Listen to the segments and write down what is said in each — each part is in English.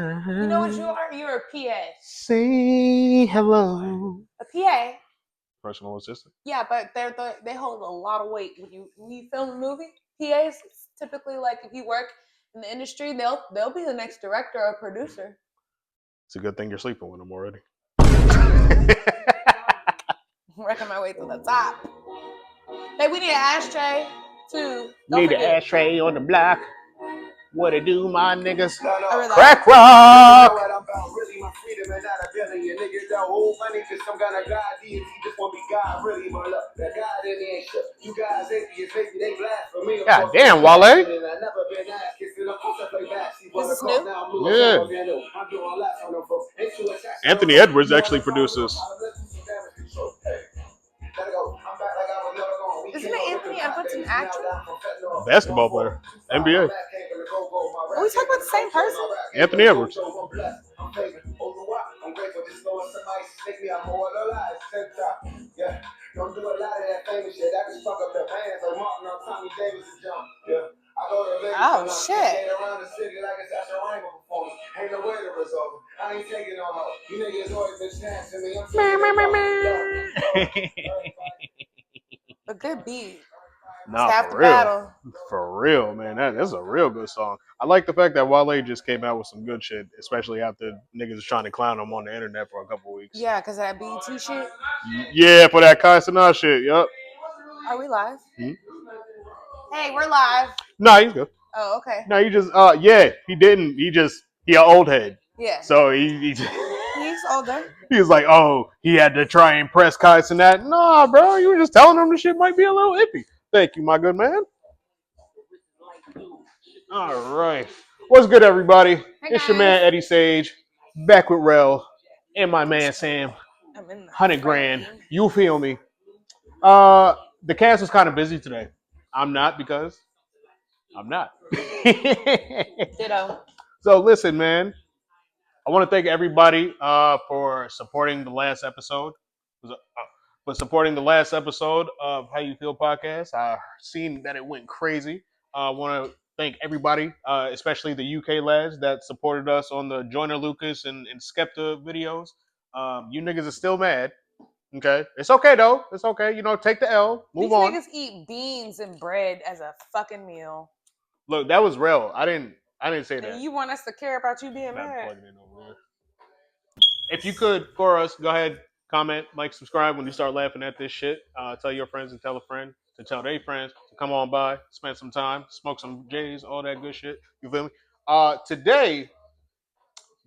You know what you are? You're a PA. Say hello. A PA. Personal assistant. Yeah, but they hold a lot of weight when you film a movie. PAs typically, like, if you work in the industry, they'll be the next director or producer. It's a good thing you're sleeping with them already. Working my way to the top. Hey, we need an ashtray too. Need an ashtray on the block. What it do, my niggas? Crack rock. God damn, Wale. This is new? Yeah. Anthony Edwards actually produces. Isn't it Anthony Edwards an actor? Basketball player. NBA. Are we talking about the same person? Anthony Edwards. Don't do a lot of that famous shit. That just fuck up the fans. Like Martin on Tommy Davis to jump. Yeah. Oh shit. Around the city like it's at your Rainbow performance. Ain't no way to resolve it. I ain't taking no more. You niggas always been snapping me. A good beat. Nah, for real. For real, man. That's a real good song. I like the fact that Wale just came out with some good shit, especially after niggas was trying to clown him on the internet for a couple weeks. Yeah, because of that BET shit. Yeah, for that Kai Cenat shit. Yup. Are we live? Hey, we're live. Nah, he's good. Oh, okay. No, he just yeah, he didn't. He an old head. Yeah. So he's older. He was like, oh, he had to try and impress Kai Cenat. Nah, bro, you were just telling him the shit might be a little iffy. Thank you, my good man. All right. What's good, everybody? It's your man, Eddie Sage, back with Rell and my man, Sam. 100 grand. You feel me? The cast was kind of busy today. I'm not because I'm not. Ditto. So listen, man. I want to thank everybody for supporting the last episode. For supporting the last episode of How You Feel podcast. I've seen that it went crazy. I want to thank everybody, especially the UK lads that supported us on the Joyner Lucas and Skepta videos. You niggas are still mad. Okay. It's okay, though. It's okay. You know, take the L. Move on. These niggas eat beans and bread as a fucking meal. Look, that was real. I didn't say that. And you want us to care about you being mad? If you could, for us, go ahead, comment, like, subscribe when you start laughing at this shit. Tell your friends and tell a friend to tell their friends to come on by, spend some time, smoke some J's, all that good shit. You feel me? Today,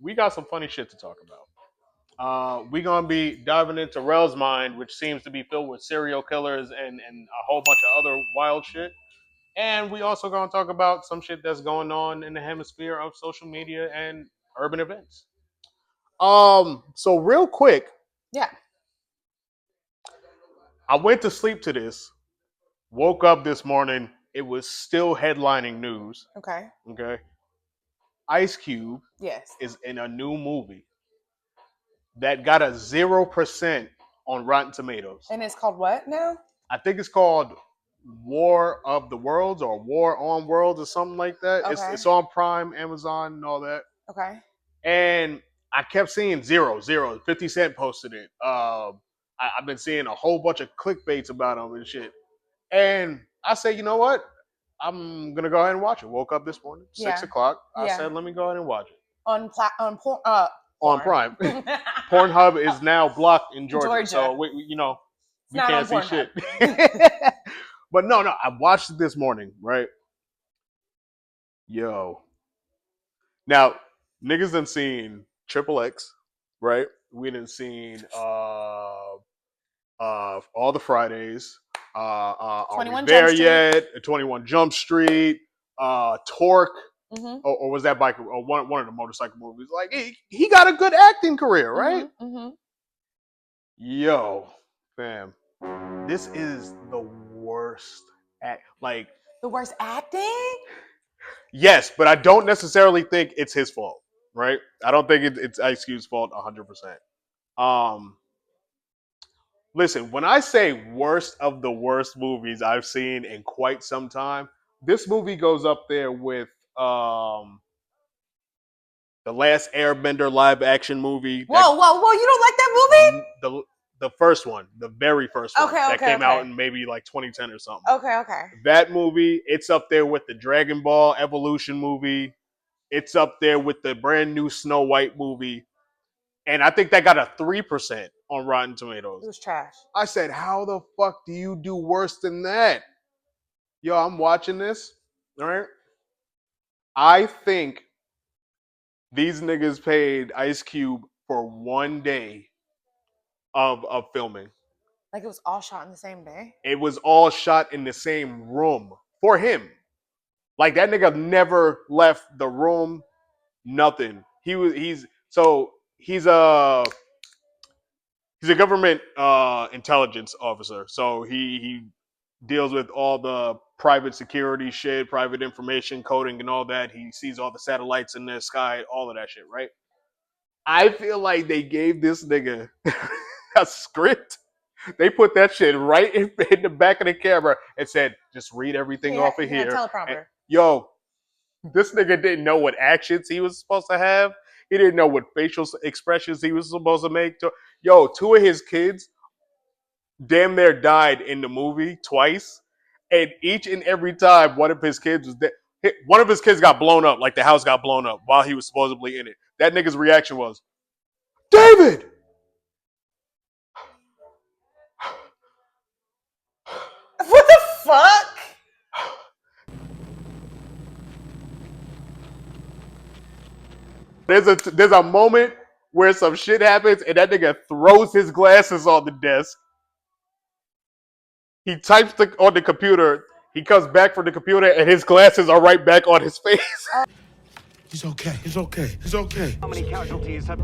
we got some funny shit to talk about. We're going to be diving into Rell's mind, which seems to be filled with serial killers and a whole bunch of other wild shit. And we also going to talk about some shit that's going on in the hemisphere of social media and urban events. So real quick. Yeah. I went to sleep to this, woke up this morning, it was still headlining news. Okay. Ice Cube is in a new movie that got a 0% on Rotten Tomatoes. And it's called what now? I think it's called War of the Worlds or War on Worlds or something like that. Okay. It's on Prime, Amazon, and all that. Okay. And I kept seeing 0. 50 Cent posted it. I've been seeing a whole bunch of clickbaits about him and shit. And I said, you know what? I'm gonna go ahead and watch it. Woke up this morning, 6 o'clock. I said, let me go ahead and watch it. On Prime. Pornhub is now blocked in Georgia. So we can't see shit. But no, I watched it this morning, right? Yo. Now, niggas done seen Triple X, right? We done seen all the Fridays. Are we there yet? 21 Jump Street, Torque, or was that biker? Or one of the motorcycle movies? Like he got a good acting career, right? Yo, fam, this is the worst the worst acting. Yes, but I don't necessarily think it's his fault, right? I don't think it's Ice Cube's fault 100%. Listen, when I say worst of the worst movies I've seen in quite some time, this movie goes up there with The Last Airbender live action movie. Whoa! You don't like that movie? The first one, the very first one that came out okay. in maybe like 2010 or something. Okay. That movie, it's up there with the Dragon Ball Evolution movie. It's up there with the brand new Snow White movie. And I think that got a 3% on Rotten Tomatoes. It was trash. I said, how the fuck do you do worse than that? Yo, I'm watching this. All right. I think these niggas paid Ice Cube for 1 day of filming. Like it was all shot in the same day? It was all shot in the same room for him. Like that nigga never left the room, nothing. He's a government intelligence officer. So he deals with all the private security shit, private information coding and all that. He sees all the satellites in the sky, all of that shit, right? I feel like they gave this nigga a script. They put that shit right in the back of the camera and said, just read everything off of here. Teleprompter. Yo, this nigga didn't know what actions he was supposed to have. He didn't know what facial expressions he was supposed to make. Yo, 2 of his kids damn near died in the movie twice. And each and every time one of his kids was dead, one of his kids got blown up, like the house got blown up while he was supposedly in it. That nigga's reaction was, David! What the fuck? There's a moment where some shit happens and that nigga throws his glasses on the desk. He types on the computer. He comes back from the computer and his glasses are right back on his face. He's okay. He's okay. He's okay. How many casualties have...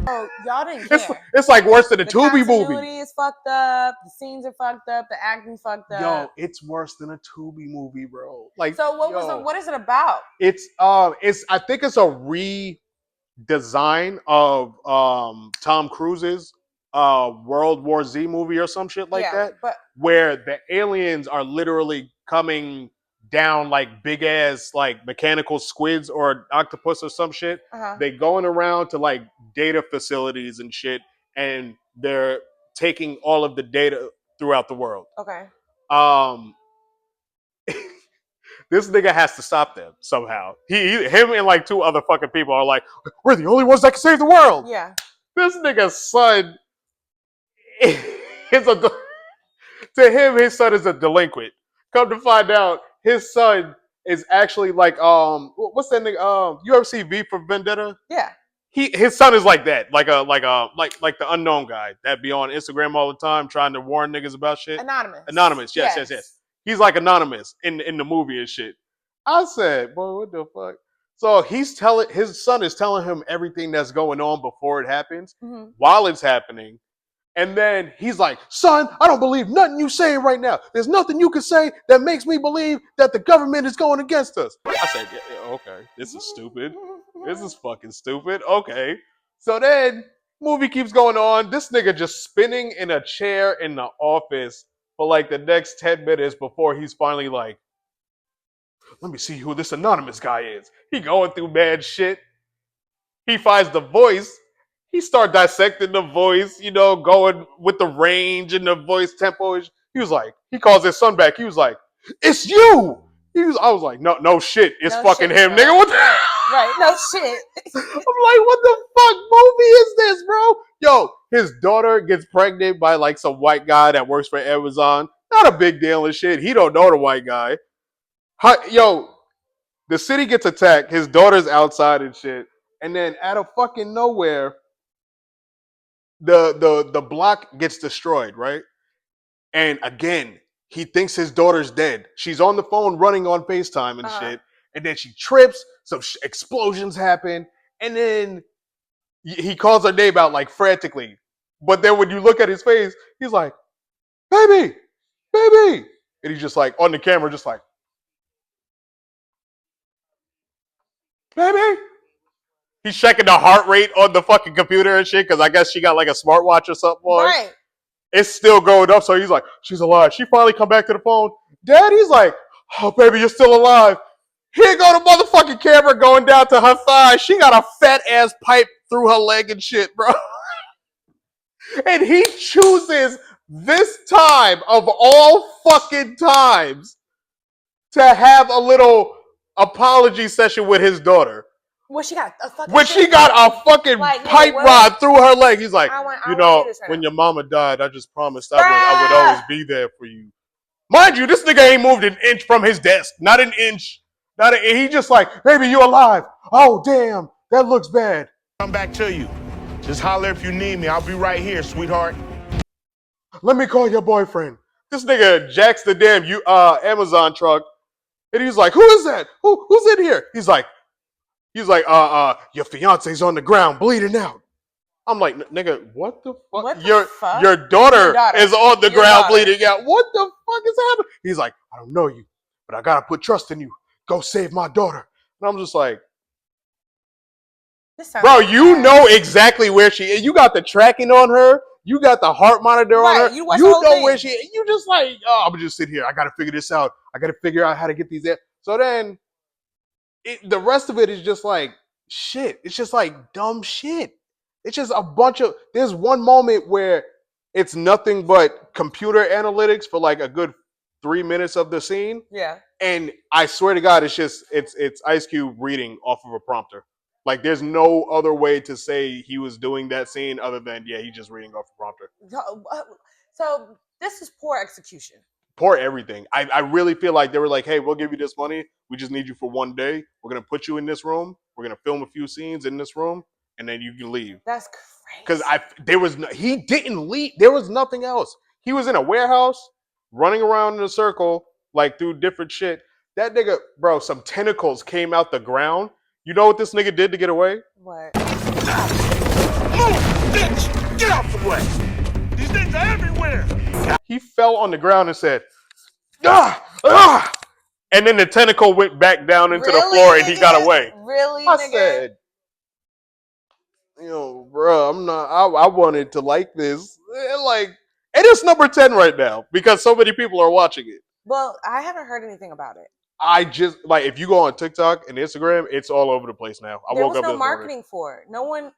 Oh, y'all didn't care. It's like worse than a the Tubi movie. The continuity is fucked up. The scenes are fucked up. The acting's fucked up. Yo, it's worse than a Tubi movie, bro. Like, so what is it about? It's I think it's a redesign of Tom Cruise's World War Z movie or some shit like that, but where the aliens are literally coming down like big ass like mechanical squids or octopus or some shit. They going around to like data facilities and shit, and they're taking all of the data throughout the world. Okay. This nigga has to stop them somehow. Him and like 2 other fucking people are like, we're the only ones that can save the world. Yeah. This nigga's son is to him, his son is a delinquent. Come to find out, his son is actually like what's that nigga? You ever see V for Vendetta? Yeah. His son is like that, like the unknown guy that be on Instagram all the time trying to warn niggas about shit. Anonymous. Yes. He's like Anonymous in the movie and shit. I said, boy, what the fuck? So his son is telling him everything that's going on before it happens, while it's happening. And then he's like, son, I don't believe nothing you saying right now. There's nothing you can say that makes me believe that the government is going against us. I said, yeah, okay, this is stupid. This is fucking stupid. Okay. So then movie keeps going on. This nigga just spinning in a chair in the office for like the next 10 minutes before he's finally like, let me see who this anonymous guy is. He going through mad shit. He finds the voice. He start dissecting the voice, going with the range and the voice tempo. He was like, he calls his son back. He was like, it's you. I was like, no shit. It's fucking him, nigga. What the Right, no shit. I'm like, what the fuck movie is this, bro? Yo, his daughter gets pregnant by like some white guy that works for Amazon. Not a big deal and shit. He don't know the white guy. Yo, the city gets attacked. His daughter's outside and shit. And then out of fucking nowhere, the block gets destroyed, right? And again, he thinks his daughter's dead. She's on the phone running on FaceTime and shit. And then she trips, some explosions happen, and then he calls her name out like frantically. But then when you look at his face, he's like, baby, baby. And he's just like, on the camera, just like, baby. He's checking the heart rate on the fucking computer and shit, because I guess she got like a smartwatch or something on. Right. It's still going up, so he's like, she's alive. She finally come back to the phone. Daddy's like, oh, baby, you're still alive. Here go the motherfucking camera going down to her thigh. She got a fat ass pipe through her leg and shit, bro. And he chooses this time of all fucking times to have a little apology session with his daughter. Well, she got a fucking. When she got a fucking like, pipe rod through her leg, he's like, you know, when your mama died, I just promised I would always be there for you. Mind you, this nigga ain't moved an inch from his desk. Not an inch. He just like, baby, you alive. Oh, damn. That looks bad. Come back to you. Just holler if you need me. I'll be right here, sweetheart. Let me call your boyfriend. This nigga jacks the damn Amazon truck. And he's like, who is that? Who's in here? He's like, your fiance's on the ground bleeding out. I'm like, nigga, what the fuck? What the your fuck? Your daughter is on the ground bleeding out. What the fuck is happening? He's like, I don't know you, but I gotta put trust in you. Go save my daughter. And I'm just like, bro, you know exactly where she is. You got the tracking on her. You got the heart monitor on her. You know where she is. You just like, oh, I'm gonna just sit here. I gotta figure this out. I gotta figure out how to get these in. So then the rest of it is just like shit. It's just like dumb shit. It's just a bunch of. There's one moment where it's nothing but computer analytics for like a good 3 minutes of the scene. Yeah. And I swear to God, it's Ice Cube reading off of a prompter. Like there's no other way to say he was doing that scene other than he's just reading off a prompter. So this is poor execution. Poor everything. I really feel like they were like, hey, we'll give you this money. We just need you for one day. We're gonna put you in this room. We're gonna film a few scenes in this room, and then you can leave. That's crazy. Because he didn't leave. There was nothing else. He was in a warehouse, running around in a circle, like through different shit. That nigga, bro, some tentacles came out the ground. You know what this nigga did to get away? What? Move, bitch! Get out the way! These things are everywhere! He fell on the ground and said, ah! Ah! And then the tentacle went back down into the floor and he got away. Really, I nigga? said, bro, I'm not, I wanted to like this. Like, and it's number 10 right now because so many people are watching it. Well, I haven't heard anything about it. I just, like, if you go on TikTok and Instagram, it's all over the place now. There was no marketing for it. No one.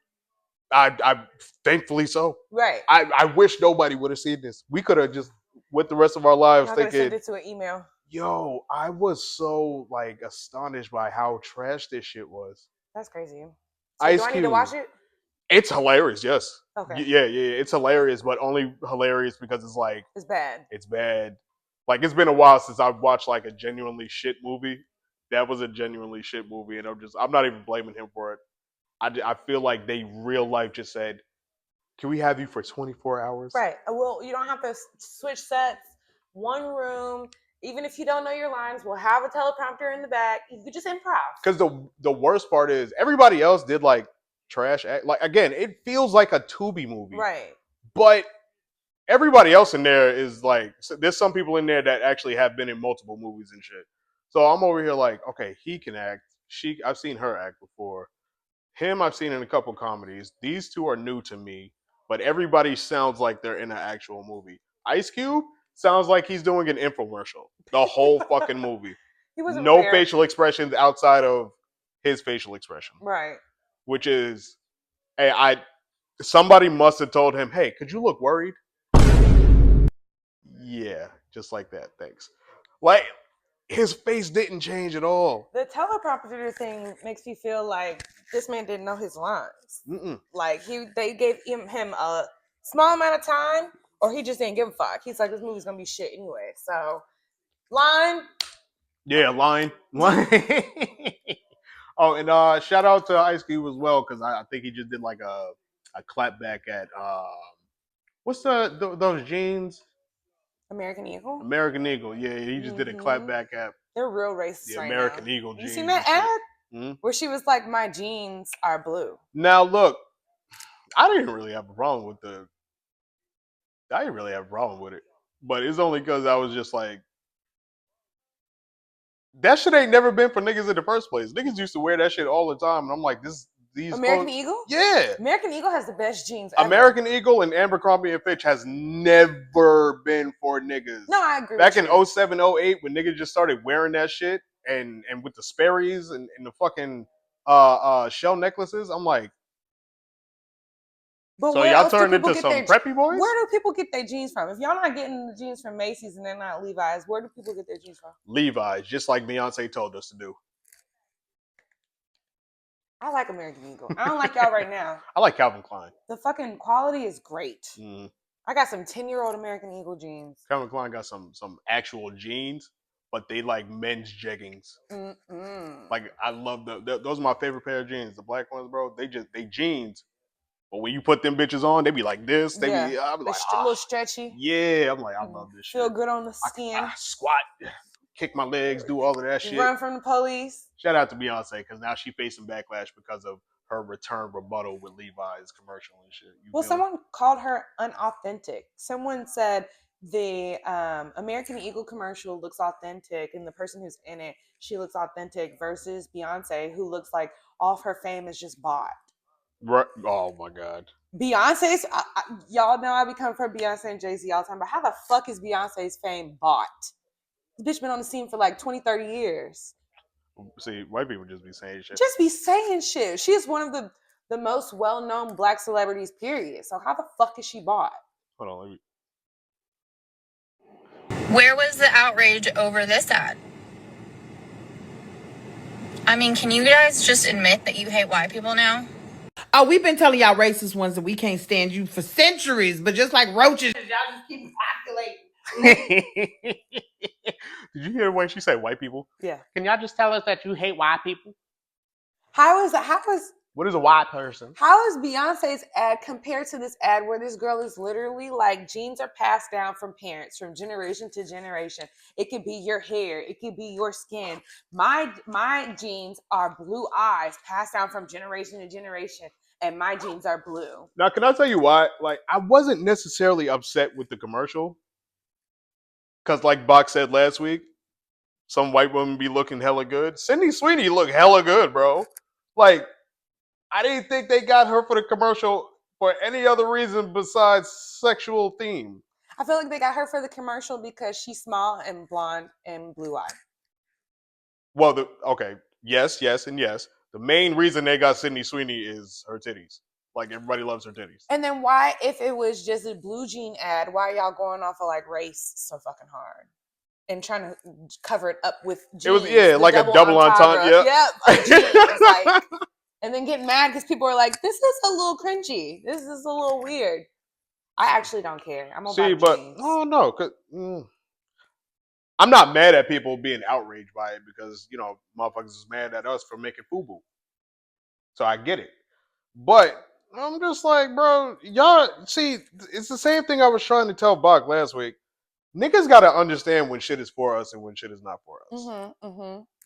I thankfully so. Right. I wish nobody would have seen this. We could have just went the rest of our lives thinking. Send it to an email. Yo, I was so like astonished by how trash this shit was. That's crazy. So do I need to watch it? It's hilarious, yes. Okay. Yeah, it's hilarious, but only hilarious because it's like it's bad. It's bad. Like it's been a while since I've watched like a genuinely shit movie. That was a genuinely shit movie, and I'm not even blaming him for it. I feel like they real life just said, "Can we have you for 24 hours?" Right. Well, you don't have to switch sets. One room. Even if you don't know your lines, we'll have a teleprompter in the back. You could just improv. Because the worst part is everybody else did like trash act. Like again, it feels like a Tubi movie. Right. But everybody else in there is like, there's some people in there that actually have been in multiple movies and shit. So I'm over here like, okay, he can act. I've seen her act before. Him, I've seen in a couple comedies. These two are new to me, but everybody sounds like they're in an actual movie. Ice Cube sounds like he's doing an infomercial the whole fucking movie. He wasn't no fair. facial expressions outside of his facial expression. Right. Which is, hey, somebody must have told him, hey, could you look worried? Yeah, just like that. Thanks. Like, his face didn't change at all. The teleprompter thing makes me feel like this man didn't know his lines. Like they gave him a small amount of time, or he just didn't give a fuck. He's like, this movie's gonna be shit anyway. So, line. Yeah, line. Oh, and shout out to Ice Cube as well, because I think he just did like a clap back at what's those jeans? American Eagle? American Eagle, yeah. He just did a clap back at. They're real racist the right American now. Eagle jeans. You seen that ad? Where she was like, my jeans are blue. Now, look, I didn't really have a problem with it. But it's only because I was just like, that shit ain't never been for niggas in the first place. Niggas used to wear that shit all the time. And I'm like, these American clothes, Eagle? Yeah. American Eagle has the best jeans ever. American Eagle and Abercrombie & Fitch has never been for niggas. No, I agree Back with in 07, 08, when niggas just started wearing that shit and with the Sperry's and the fucking shell necklaces. I'm like, But so where y'all else do turned people into get some their preppy boys? Where do people get their jeans from? If y'all not getting the jeans from Macy's and they're not Levi's, where do people get their jeans from? Levi's, just like Beyonce told us to do. I like American Eagle. I don't like y'all right now. I like Calvin Klein. The fucking quality is great. Mm. I got some 10-year-old American Eagle jeans. Calvin Klein got some actual jeans, but they like men's jeggings. Like I love those are my favorite pair of jeans. The black ones, bro. They jeans, but when you put them bitches on, they be like this. They be I'm like a little stretchy. Yeah, I'm like I love this shit. Feel good on the skin. I squat, kick my legs, do all of that shit. Run from the police. Shout out to Beyonce because now she's facing backlash because of her return rebuttal with Levi's commercial and shit. Someone called her unauthentic. Someone said the American Eagle commercial looks authentic, and the person who's in it, she looks authentic, versus Beyonce, who looks like all of her fame is just bought. Right. Oh my God. Beyonce's, y'all know I be coming for Beyonce and Jay-Z all the time, but how the fuck is Beyonce's fame bought? This bitch been on the scene for like 20, 30 years. See, white people just be saying shit. Just be saying shit. She is one of the most well-known black celebrities, period. So how the fuck is she bought? Hold on, let me... Where was the outrage over this ad? I mean, can you guys just admit that you hate white people now? Oh, we've been telling y'all racist ones that we can't stand you for centuries, but just like roaches, y'all just keep populating. Did you hear when she said white people? Yeah. Can y'all just tell us that you hate white people? What is a white person? How is Beyonce's ad compared to this ad where this girl is literally like, genes are passed down from parents from generation to generation. It could be your hair, it could be your skin. My genes are blue eyes passed down from generation to generation, and my genes are blue. Now, can I tell you why? Like, I wasn't necessarily upset with the commercial. Because like Bach said last week, some white women be looking hella good. Sydney Sweeney look hella good, bro. Like, I didn't think they got her for the commercial for any other reason besides sexual theme. I feel like they got her for the commercial because she's small and blonde and blue-eyed. Well, yes, and yes. The main reason they got Sydney Sweeney is her titties. Like, everybody loves her titties. And then why, if it was just a blue jean ad, why are y'all going off of like race so fucking hard and trying to cover it up with jeans? It was like a double entendre. Yep, jeans, like, and then getting mad because people are like, "This is a little cringy. This is a little weird." I actually don't care. I'm about jeans. No, cause I'm not mad at people being outraged by it because motherfuckers is mad at us for making FUBU. So I get it, but I'm just like, bro, y'all see, it's the same thing I was trying to tell Bach last week. Niggas gotta understand when shit is for us and when shit is not for us.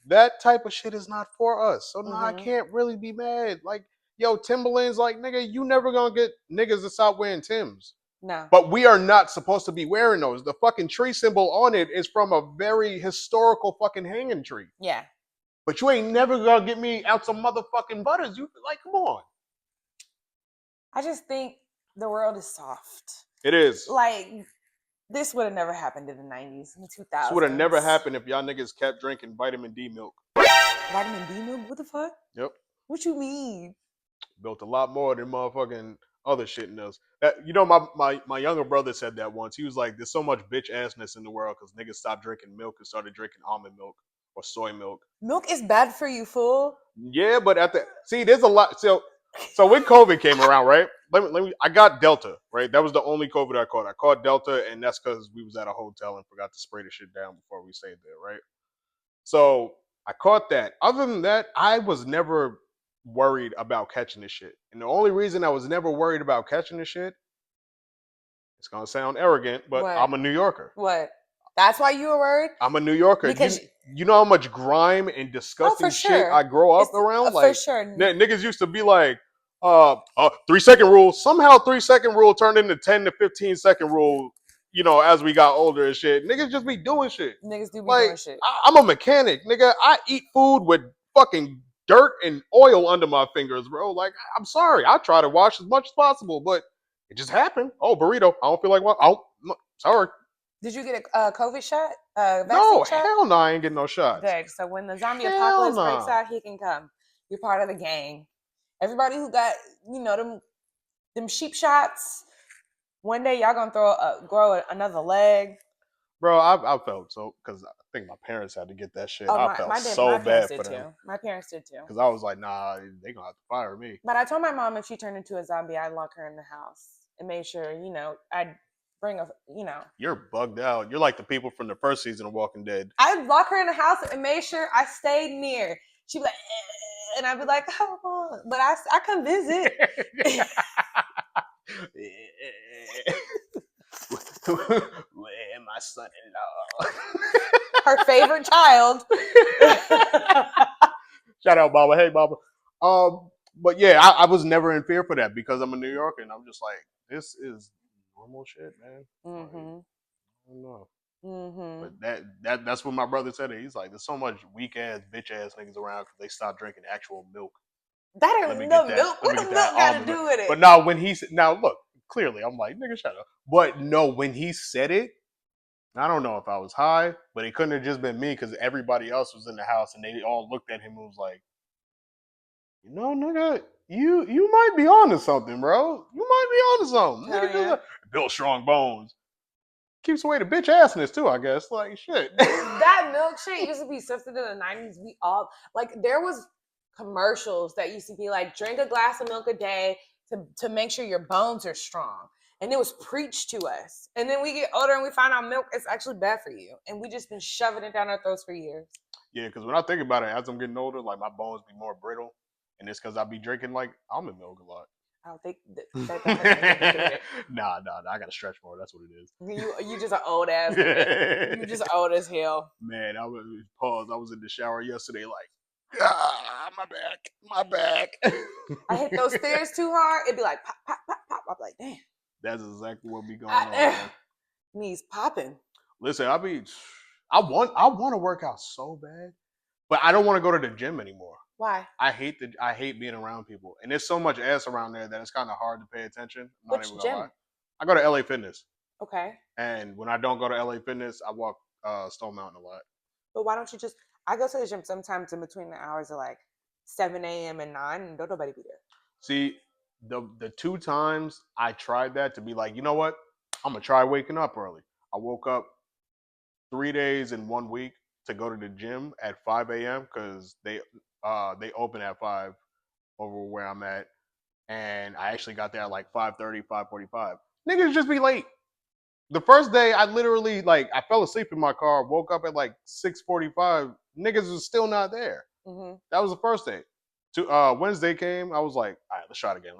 That type of shit is not for us. So now I can't really be mad. Like, yo, Timberlands, like, nigga, you never gonna get niggas to stop wearing Timbs. No. But we are not supposed to be wearing those. The fucking tree symbol on it is from a very historical fucking hanging tree. Yeah. But you ain't never gonna get me out some motherfucking butters. You like, come on. I just think the world is soft. It is. Like, this would have never happened in the 90s, in the 2000s. This would have never happened if y'all niggas kept drinking vitamin D milk. Vitamin D milk? What the fuck? Yep. What you mean? Built a lot more than motherfucking other shit in those. My younger brother said that once. He was like, there's so much bitch assness in the world because niggas stopped drinking milk and started drinking almond milk or soy milk. Milk is bad for you, fool. Yeah, but there's a lot. So when COVID came around, right? I got Delta, right? That was the only COVID I caught. I caught Delta, and that's because we was at a hotel and forgot to spray the shit down before we stayed there, right? So I caught that. Other than that, I was never worried about catching this shit. And the only reason I was never worried about catching this shit, it's gonna sound arrogant, but What? I'm a New Yorker. What? That's why you were worried? I'm a New Yorker. Because you know how much grime and disgusting shit I grow up around? For sure. Niggas used to be like, 3-second rule. Somehow 3-second rule turned into 10 to 15-second rule, as we got older and shit. Niggas just be doing shit. Niggas do be doing shit. I'm a mechanic, nigga. I eat food with fucking dirt and oil under my fingers, bro. Like, I'm sorry. I try to wash as much as possible, but it just happened. Oh, burrito. I don't feel like what? Sorry. Did you get a COVID shot? vaccine No, shot? hell no, I ain't getting no shots. Good. So when the zombie Hell apocalypse breaks nah. out, he can come. You're part of the gang. Everybody who got, them sheep shots, one day y'all gonna grow another leg. Bro, I felt so, because I think my parents had to get that shit. Oh, I felt so my parents bad did for too. them. My parents did too. Because I was like, nah, they gonna have to fire me. But I told my mom if she turned into a zombie, I'd lock her in the house and made sure, I'd bring You're bugged out. You're like the people from the first season of Walking Dead. I'd lock her in the house and made sure I stayed near. She'd be like, and I'd be like, oh, but I come visit. Where my son-in-law? Her favorite child. Shout out, Baba. Hey, Baba. But yeah, I was never in fear for that because I'm a New Yorker and I'm just like, this is normal shit, man. Mm-hmm. Like, I don't know. Mm-hmm. But that's what my brother said. He's like, there's so much weak ass, bitch ass niggas around because they stopped drinking actual milk. That Let me ain't get no that. milk. Let What me the get that milk got to almond do milk. with it? But now when now look, clearly I'm like, nigga, shut up. But no, when he said it, I don't know if I was high, but it couldn't have just been me because everybody else was in the house and they all looked at him and was like, nigga, you might be on to something, bro. You might be on to something. Hell Nigga, yeah. built strong bones. Keeps away the bitch assness too, I guess. Like shit. That milk shit used to be something in the 90s. We all there was commercials that used to be like, drink a glass of milk a day to make sure your bones are strong. And it was preached to us. And then we get older and we find out milk is actually bad for you. And we just been shoving it down our throats for years. Yeah, because when I think about it, as I'm getting older, like my bones be more brittle. And it's because I be drinking like almond milk a lot. I don't think that has anything to do with it. Nah, I gotta stretch more. That's what it is. You just an old ass nigga. You just old as hell. Man, I was in the shower yesterday, like, my back. I hit those stairs too hard. It'd be like pop, pop, pop, pop. I'm like, damn. That's exactly what be going on, man. Knees popping. Listen, I want to work out so bad, but I don't want to go to the gym anymore. Why? I hate being around people, and there's so much ass around there that it's kind of hard to pay attention. I'm not Which even gonna gym? lie. I go to LA Fitness. Okay. And when I don't go to LA Fitness, I walk Stone Mountain a lot. But why don't you just? I go to the gym sometimes in between the hours of like 7 a.m. and 9, and don't nobody be there. See, the two times I tried that to be like, you know what? I'm gonna try waking up early. I woke up 3 days in 1 week to go to the gym at 5 a.m. because they open at 5 over where I'm at, and I actually got there at like 5:30, 5:45. Niggas just be late. The first day, I literally I fell asleep in my car, woke up at like 6:45. Niggas was still not there. Mm-hmm. That was the first day. Wednesday came, I was like, all right, let's try it again.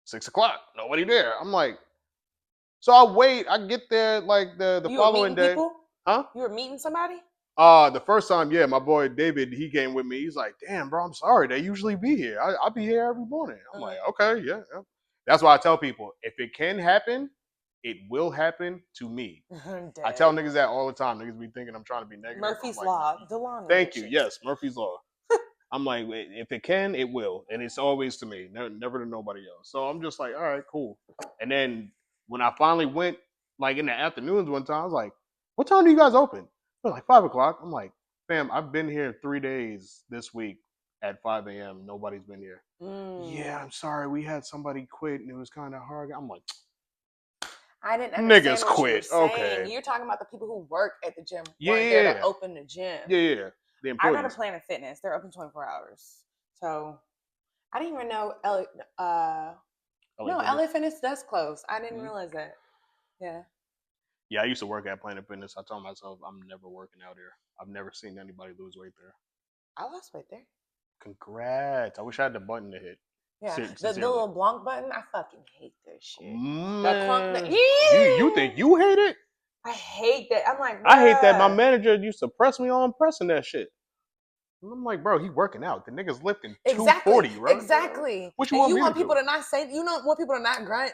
6 o'clock, nobody there. I'm like, so I wait. I get there like the following day. People? Huh? You were meeting somebody? The first time, yeah, my boy David, he came with me. He's like, damn, bro, I'm sorry. They usually be here. I'll be here every morning. I'm like, okay, yeah. That's why I tell people, if it can happen, it will happen to me. I tell niggas that all the time. Niggas be thinking I'm trying to be negative. Murphy's like, Law. The law. Thank you. Yes, Murphy's Law. I'm like, if it can, it will. And it's always to me, never to nobody else. So I'm just like, all right, cool. And then when I finally went, like in the afternoons one time, I was like, what time do you guys open? They're like 5 o'clock. I'm like, fam, I've been here 3 days this week at 5 a.m. Nobody's been here. Yeah, I'm sorry. We had somebody quit and it was kind of hard. I'm like, I didn't understand niggas what quit. You were saying. Okay. You're talking about the people who work at the gym. Yeah. Weren't there to open the gym. Yeah. The employees. I got a Planet Fitness. They're open 24 hours. So I didn't even know LA Fitness does close. I didn't realize that. Yeah. Yeah, I used to work at Planet Fitness. I told myself I'm never working out here. I've never seen anybody lose weight there. I lost weight there. Congrats. I wish I had the button to hit. Yeah, the little blanc button, I fucking hate that shit. Man, you think you hate it? I hate that. I'm like, I hate that my manager used to press me on pressing that shit. I'm like, bro, he working out. The nigga's lifting 240, right? Exactly. What you want people to not say, want people to not grunt?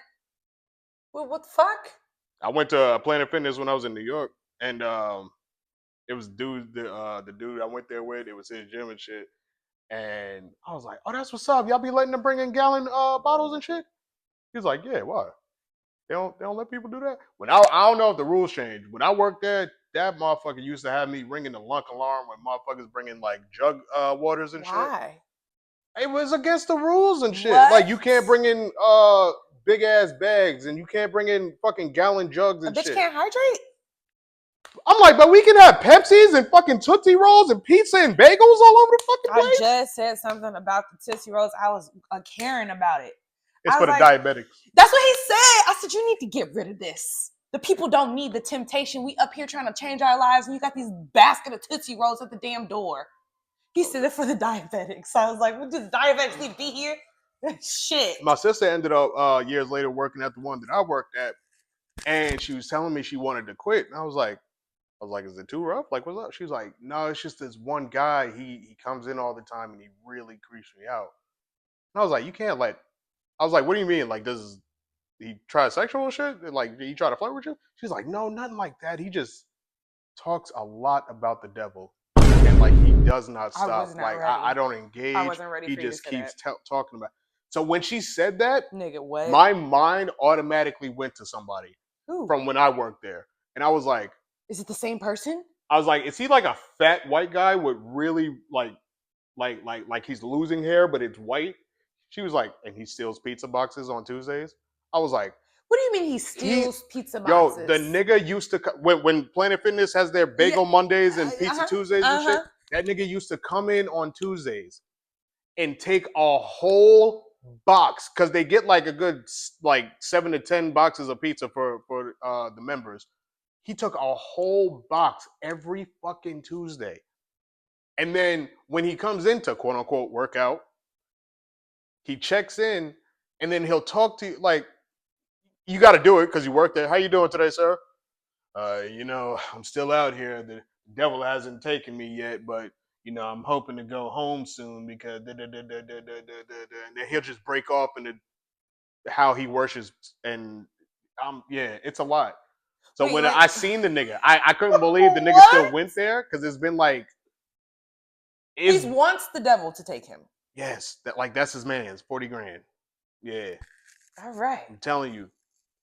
Well, what the fuck? I went to Planet Fitness when I was in New York, and it was the dude I went there with. It was his gym and shit. And I was like, oh, that's what's up. Y'all be letting them bring in gallon bottles and shit? He's like, yeah, why? They don't let people do that. When I don't know if the rules changed. When I worked there, that motherfucker used to have me ringing the lunk alarm when motherfuckers bringing like jug waters and shit. Why? It was against the rules and shit. What? Like you can't bring in big ass bags and you can't bring in fucking gallon jugs A and bitch shit. can't hydrate? I'm like, but we can have Pepsis and fucking Tootsie Rolls and pizza and bagels all over the fucking I place. just said something about the Tootsie Rolls. I was caring about it. It's I for was the like, diabetics. That's what he said. I said, you need to get rid of this. The people don't need the temptation. We up here trying to change our lives, and you got these basket of Tootsie Rolls at the damn door. He said it for the diabetics. I was like, well, does diabetics need to be here? Shit. My sister ended up years later working at the one that I worked at, and she was telling me she wanted to quit. And I was like, is it too rough? Like, what's up? She was like, no, it's just this one guy. He comes in all the time, and he really creeps me out. And I was like, you can't let. I was like, what do you mean? Like, does he try sexual shit? Like, he try to flirt with you? She's like, no, nothing like that. He just talks a lot about the devil, and like he does not stop. I was not ready. I don't engage. I wasn't ready He for you to just say keeps that. talking about. So when she said that, Nigga, what? my mind automatically went to somebody Who? from when I worked there, and I was like, Is it the same person? I was like, is he like a fat white guy with really like he's losing hair, but it's white? She was like, and he steals pizza boxes on Tuesdays. I was like, What do you mean he steals pizza boxes? yo, the nigga used to when Planet Fitness has their Bagel Mondays and Pizza Tuesdays and shit. That nigga used to come in on Tuesdays and take a whole box because they get like a good like 7 to 10 boxes of pizza for the members. He took a whole box every fucking Tuesday. And then when he comes into quote unquote workout, he checks in and then he'll talk to you like, you got to do it because you work there. How you doing today, sir? I'm still out here. The devil hasn't taken me yet, but I'm hoping to go home soon because and then he'll just break off into how he worships and it's a lot. So Wait, when like- I seen the nigga, I couldn't believe the nigga What? still went there because it's been like He wants the devil to take him. yes, that's his man. It's 40 grand. Yeah, All right. I'm telling you.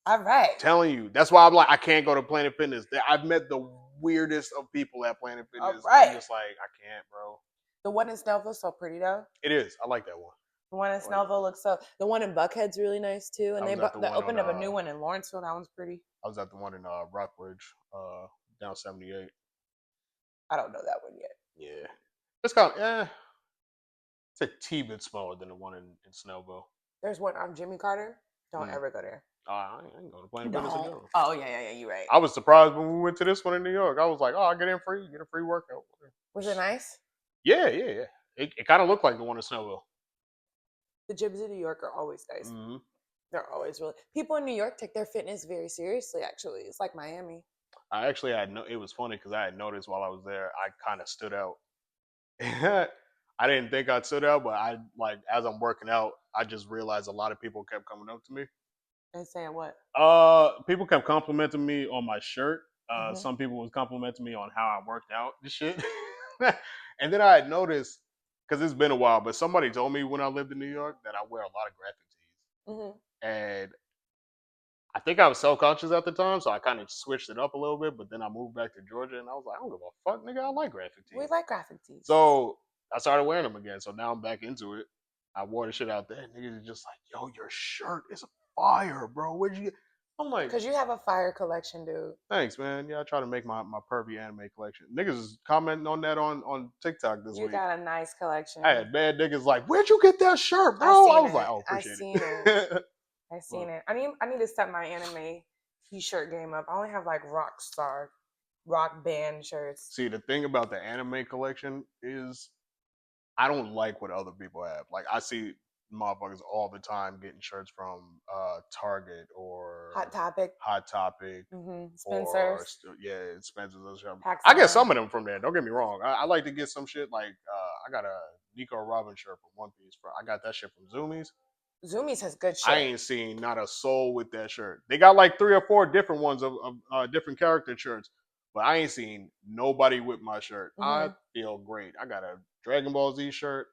All right. Telling you. That's why I'm like, I can't go to Planet Fitness. I've met the weirdest of people at Planet Fitness. All right. I'm just like, I can't, bro. The one in Snellville's so pretty though. It is. I like that one. The one in Snellville looks so. The one in Buckhead's really nice too, and I they was at the they one opened on, up a new one in Lawrenceville. That one's pretty. I was at the one in Rockbridge, down 78. I don't know that one yet. Yeah. It's kind of, it's a T bit smaller than the one in Snellville. There's one on Jimmy Carter. Don't ever go there. I ain't going to Planet Fitness in general. Oh yeah, you're right. I was surprised when we went to this one in New York. I was like, oh, I get a free workout. Was it nice? Yeah. It kind of looked like the one in Snellville. The gyms in New York are always nice. Mm-hmm. They're always really. People in New York take their fitness very seriously. Actually, it's like Miami. I actually it was funny because I had noticed while I was there, I kind of stood out. I didn't think I stood out, but I like as I'm working out, I just realized a lot of people kept coming up to me. And saying what? People kept complimenting me on my shirt. Mhm. Some people was complimenting me on how I worked out this shit. And then I had noticed, because it's been a while, but somebody told me when I lived in New York that I wear a lot of graphic tees. Mm-hmm. And I think I was self-conscious at the time, so I kind of switched it up a little bit, but then I moved back to Georgia and I was like, I don't give a fuck, nigga, I like graphic tees. We like graphic tees. So I started wearing them again. So now I'm back into it. I wore the shit out there. Niggas are just like, yo, your shirt is fire, bro. Where'd you get? I'm like, because you have a fire collection, dude. Thanks, man. Yeah, I try to make my pervy anime collection. Niggas is commenting on that on TikTok this week. You got a nice collection. I had bad niggas like, where'd you get that shirt, bro? I was like, oh, appreciate it. I seen it. I need to step my anime t-shirt game up. I only have like rock band shirts. See, the thing about the anime collection is I don't like what other people have. Like I see motherfuckers all the time getting shirts from Target or Hot Topic. Mm-hmm. Spencer's. Spencer's. Paxson. I get some of them from there. Don't get me wrong. I like to get some shit like I got a Nico Robin shirt from One Piece. I got that shit from Zoomies. Zoomies has good shit. I ain't seen not a soul with that shirt. They got like 3 or 4 different ones of different character shirts, but I ain't seen nobody with my shirt. Mm-hmm. I feel great. I got a Dragon Ball Z shirt.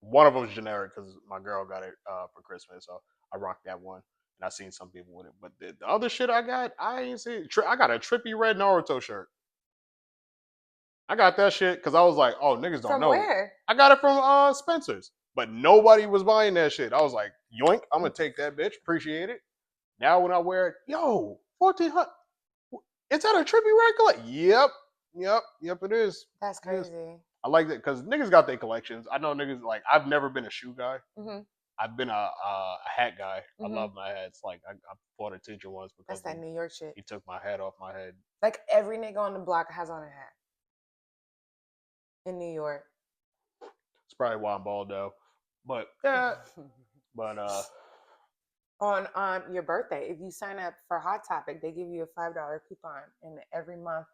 One of them's generic because my girl got it for Christmas, so I rocked that one. And I seen some people with it, but the other shit I got, I ain't seen. I got a trippy red Naruto shirt. I got that shit because I was like, oh, niggas don't From know. where? I got it from Spencer's, but nobody was buying that shit. I was like, yoink, I'm gonna take that bitch. Appreciate it. Now when I wear it, yo, 1400. Is that a trippy red collection? Yep, it is. That's It is. crazy. I like that because niggas got their collections. I know niggas like I've never been a shoe guy. Mm-hmm. I've been a hat guy. Mhm. I love my hats. Like I fought a teacher once because That's that New York shit. he took my hat off my head. Like every nigga on the block has on a hat in New York. It's probably why I'm bald though. But yeah. But on your birthday, if you sign up for Hot Topic, they give you a $5 coupon, and every month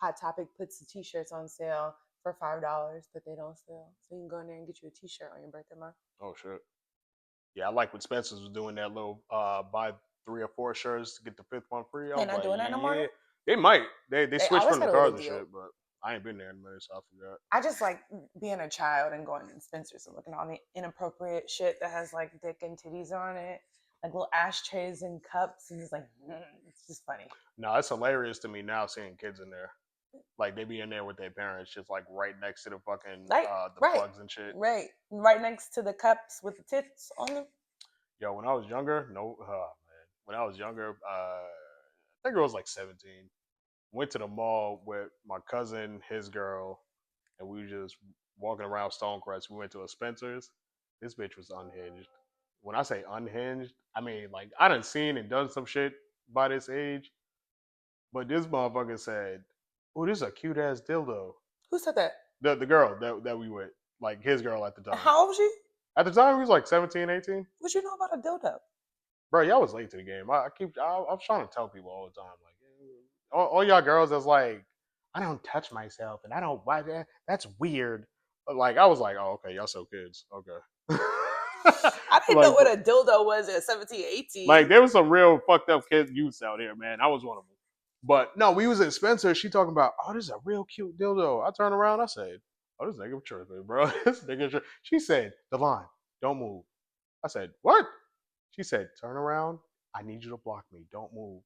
Hot Topic puts the t-shirts on sale for $5 that they don't sell. So you can go in there and get you a t-shirt on your birthday month. oh shit. Yeah, I like when Spencer's was doing that little buy 3 or 4 shirts to get the 5th one free. They're not doing that no more? They might. They switched always from the had a little cars and deal. shit, but I ain't been there in a minute, so I forgot. I just like being a child and going to Spencer's and looking at all the inappropriate shit that has like dick and titties on it, like little ashtrays and cups, and it's like, it's just funny. No, it's hilarious to me now seeing kids in there. Like they be in there with their parents, just like right next to the fucking Right, the right. plugs and shit. Right next to the cups with the tits on them. Yo, when I was younger, when I was younger, I think it was like 17. Went to the mall with my cousin, his girl, and we were just walking around Stonecrest. We went to a Spencer's. This bitch was unhinged. When I say unhinged, I mean like I done seen and done some shit by this age, but this motherfucker said, "Oh, this is a cute ass dildo." Who said that? The girl that we with, like his girl at the time. How old was she? At the time, he was like 17, 18. What you know about a dildo? Bro, y'all was late to the game. I'm trying to tell people all the time, like, all y'all girls that's like, I don't touch myself and I don't why that. That's weird. But like, I was like, oh, okay, y'all so kids, okay. I didn't know what a dildo was at 17, 18. Like, there was some real fucked up kids youths out here, man. I was one of them. But no, we was at Spencer. She talking about, oh, this is a real cute dildo. I turned around, I said, oh, this nigga tripping, bro. This nigga tripping. She said, Devon, don't move. I said, what? She said, turn around. I need you to block me. Don't move.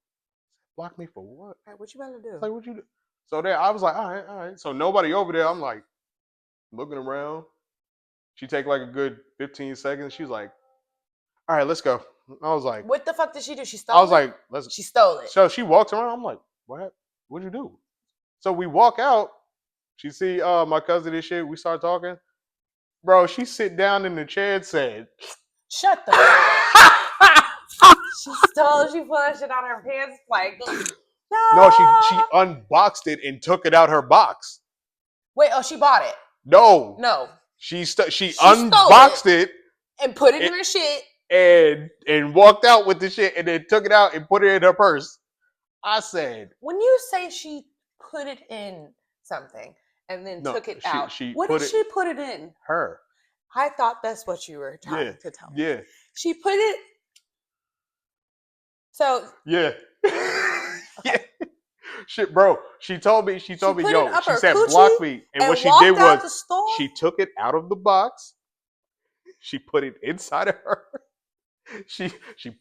Block me for what? Right, what you better do? Like, what you do? So there, I was like, all right. So nobody over there. I'm like, looking around. She take like a good 15 seconds. She's like, all right, let's go. I was like, what the fuck did she do? She stole it? I was like, she stole it. So she walks around. I'm like, what? What'd you do? So we walk out. She see my cousin and shit. We start talking. Bro, she sit down in the chair and said, shut the fuck up. She stole it. She pulled that shit out of her pants. Like, no, she unboxed it and took it out her box. Wait, oh, she bought it? No. She unboxed it and put it in her shit and walked out with the shit and then took it out and put it in her purse. I said, when you say she put it in something and then took it out, what did she put it in? Her. I thought that's what you were trying to tell me. Yeah. She put it. So. Yeah. Yeah. Shit, bro. She told me, yo, she said, block me. And what she did was, she took it out of the box. She put it inside of her. She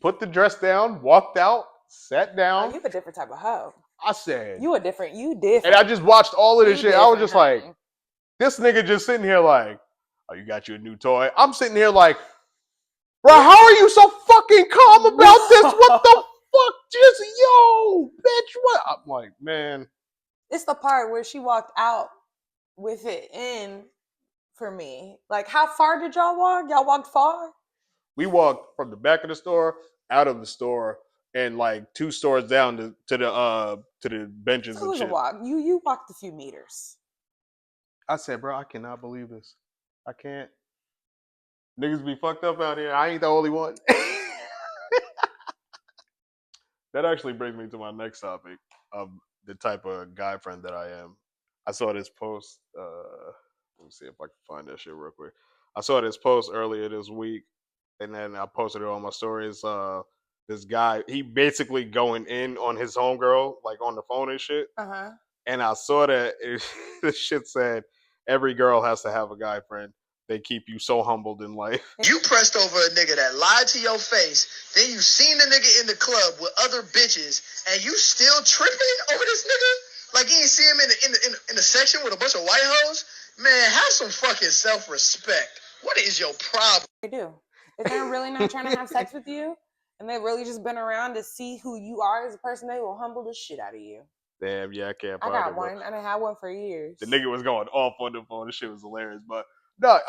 put the dress down, walked out, sat down. Oh, you a different type of hoe. I said. You different. And I just watched all of this shit. I was just like, this nigga just sitting here like, oh, you got you a new toy. I'm sitting here like, bro, how are you so fucking calm about this? What the fuck? Just, yo, bitch, what? I'm like, man. It's the part where she walked out with it in for me. Like, how far did y'all walk? Y'all walked far? We walked from the back of the store, out of the store, and like 2 stores down to the benches and shit. Walk. You walked a few meters. I said, bro, I cannot believe this. I can't. Niggas be fucked up out here. I ain't the only one. That actually brings me to my next topic of the type of guy friend that I am. I saw this post. Let me see if I can find that shit real quick. I saw this post earlier this week, and then I posted it on my stories. This guy, he basically going in on his homegirl, like on the phone and shit. And I saw that the shit said every girl has to have a guy friend. they keep you so humbled in life. You pressed over a nigga that lied to your face, then you seen the nigga in the club with other bitches, and you still tripping over this nigga? Like you ain't see him in the section with a bunch of white hoes? Man, have some fucking self-respect. What is your problem? They do. If they're really not trying to have sex with you, and they've really just been around to see who you are as a person, they will humble the shit out of you. Damn, yeah, I can't. I got one. I done had one for years. The nigga was going off on the phone. This shit was hilarious. But no,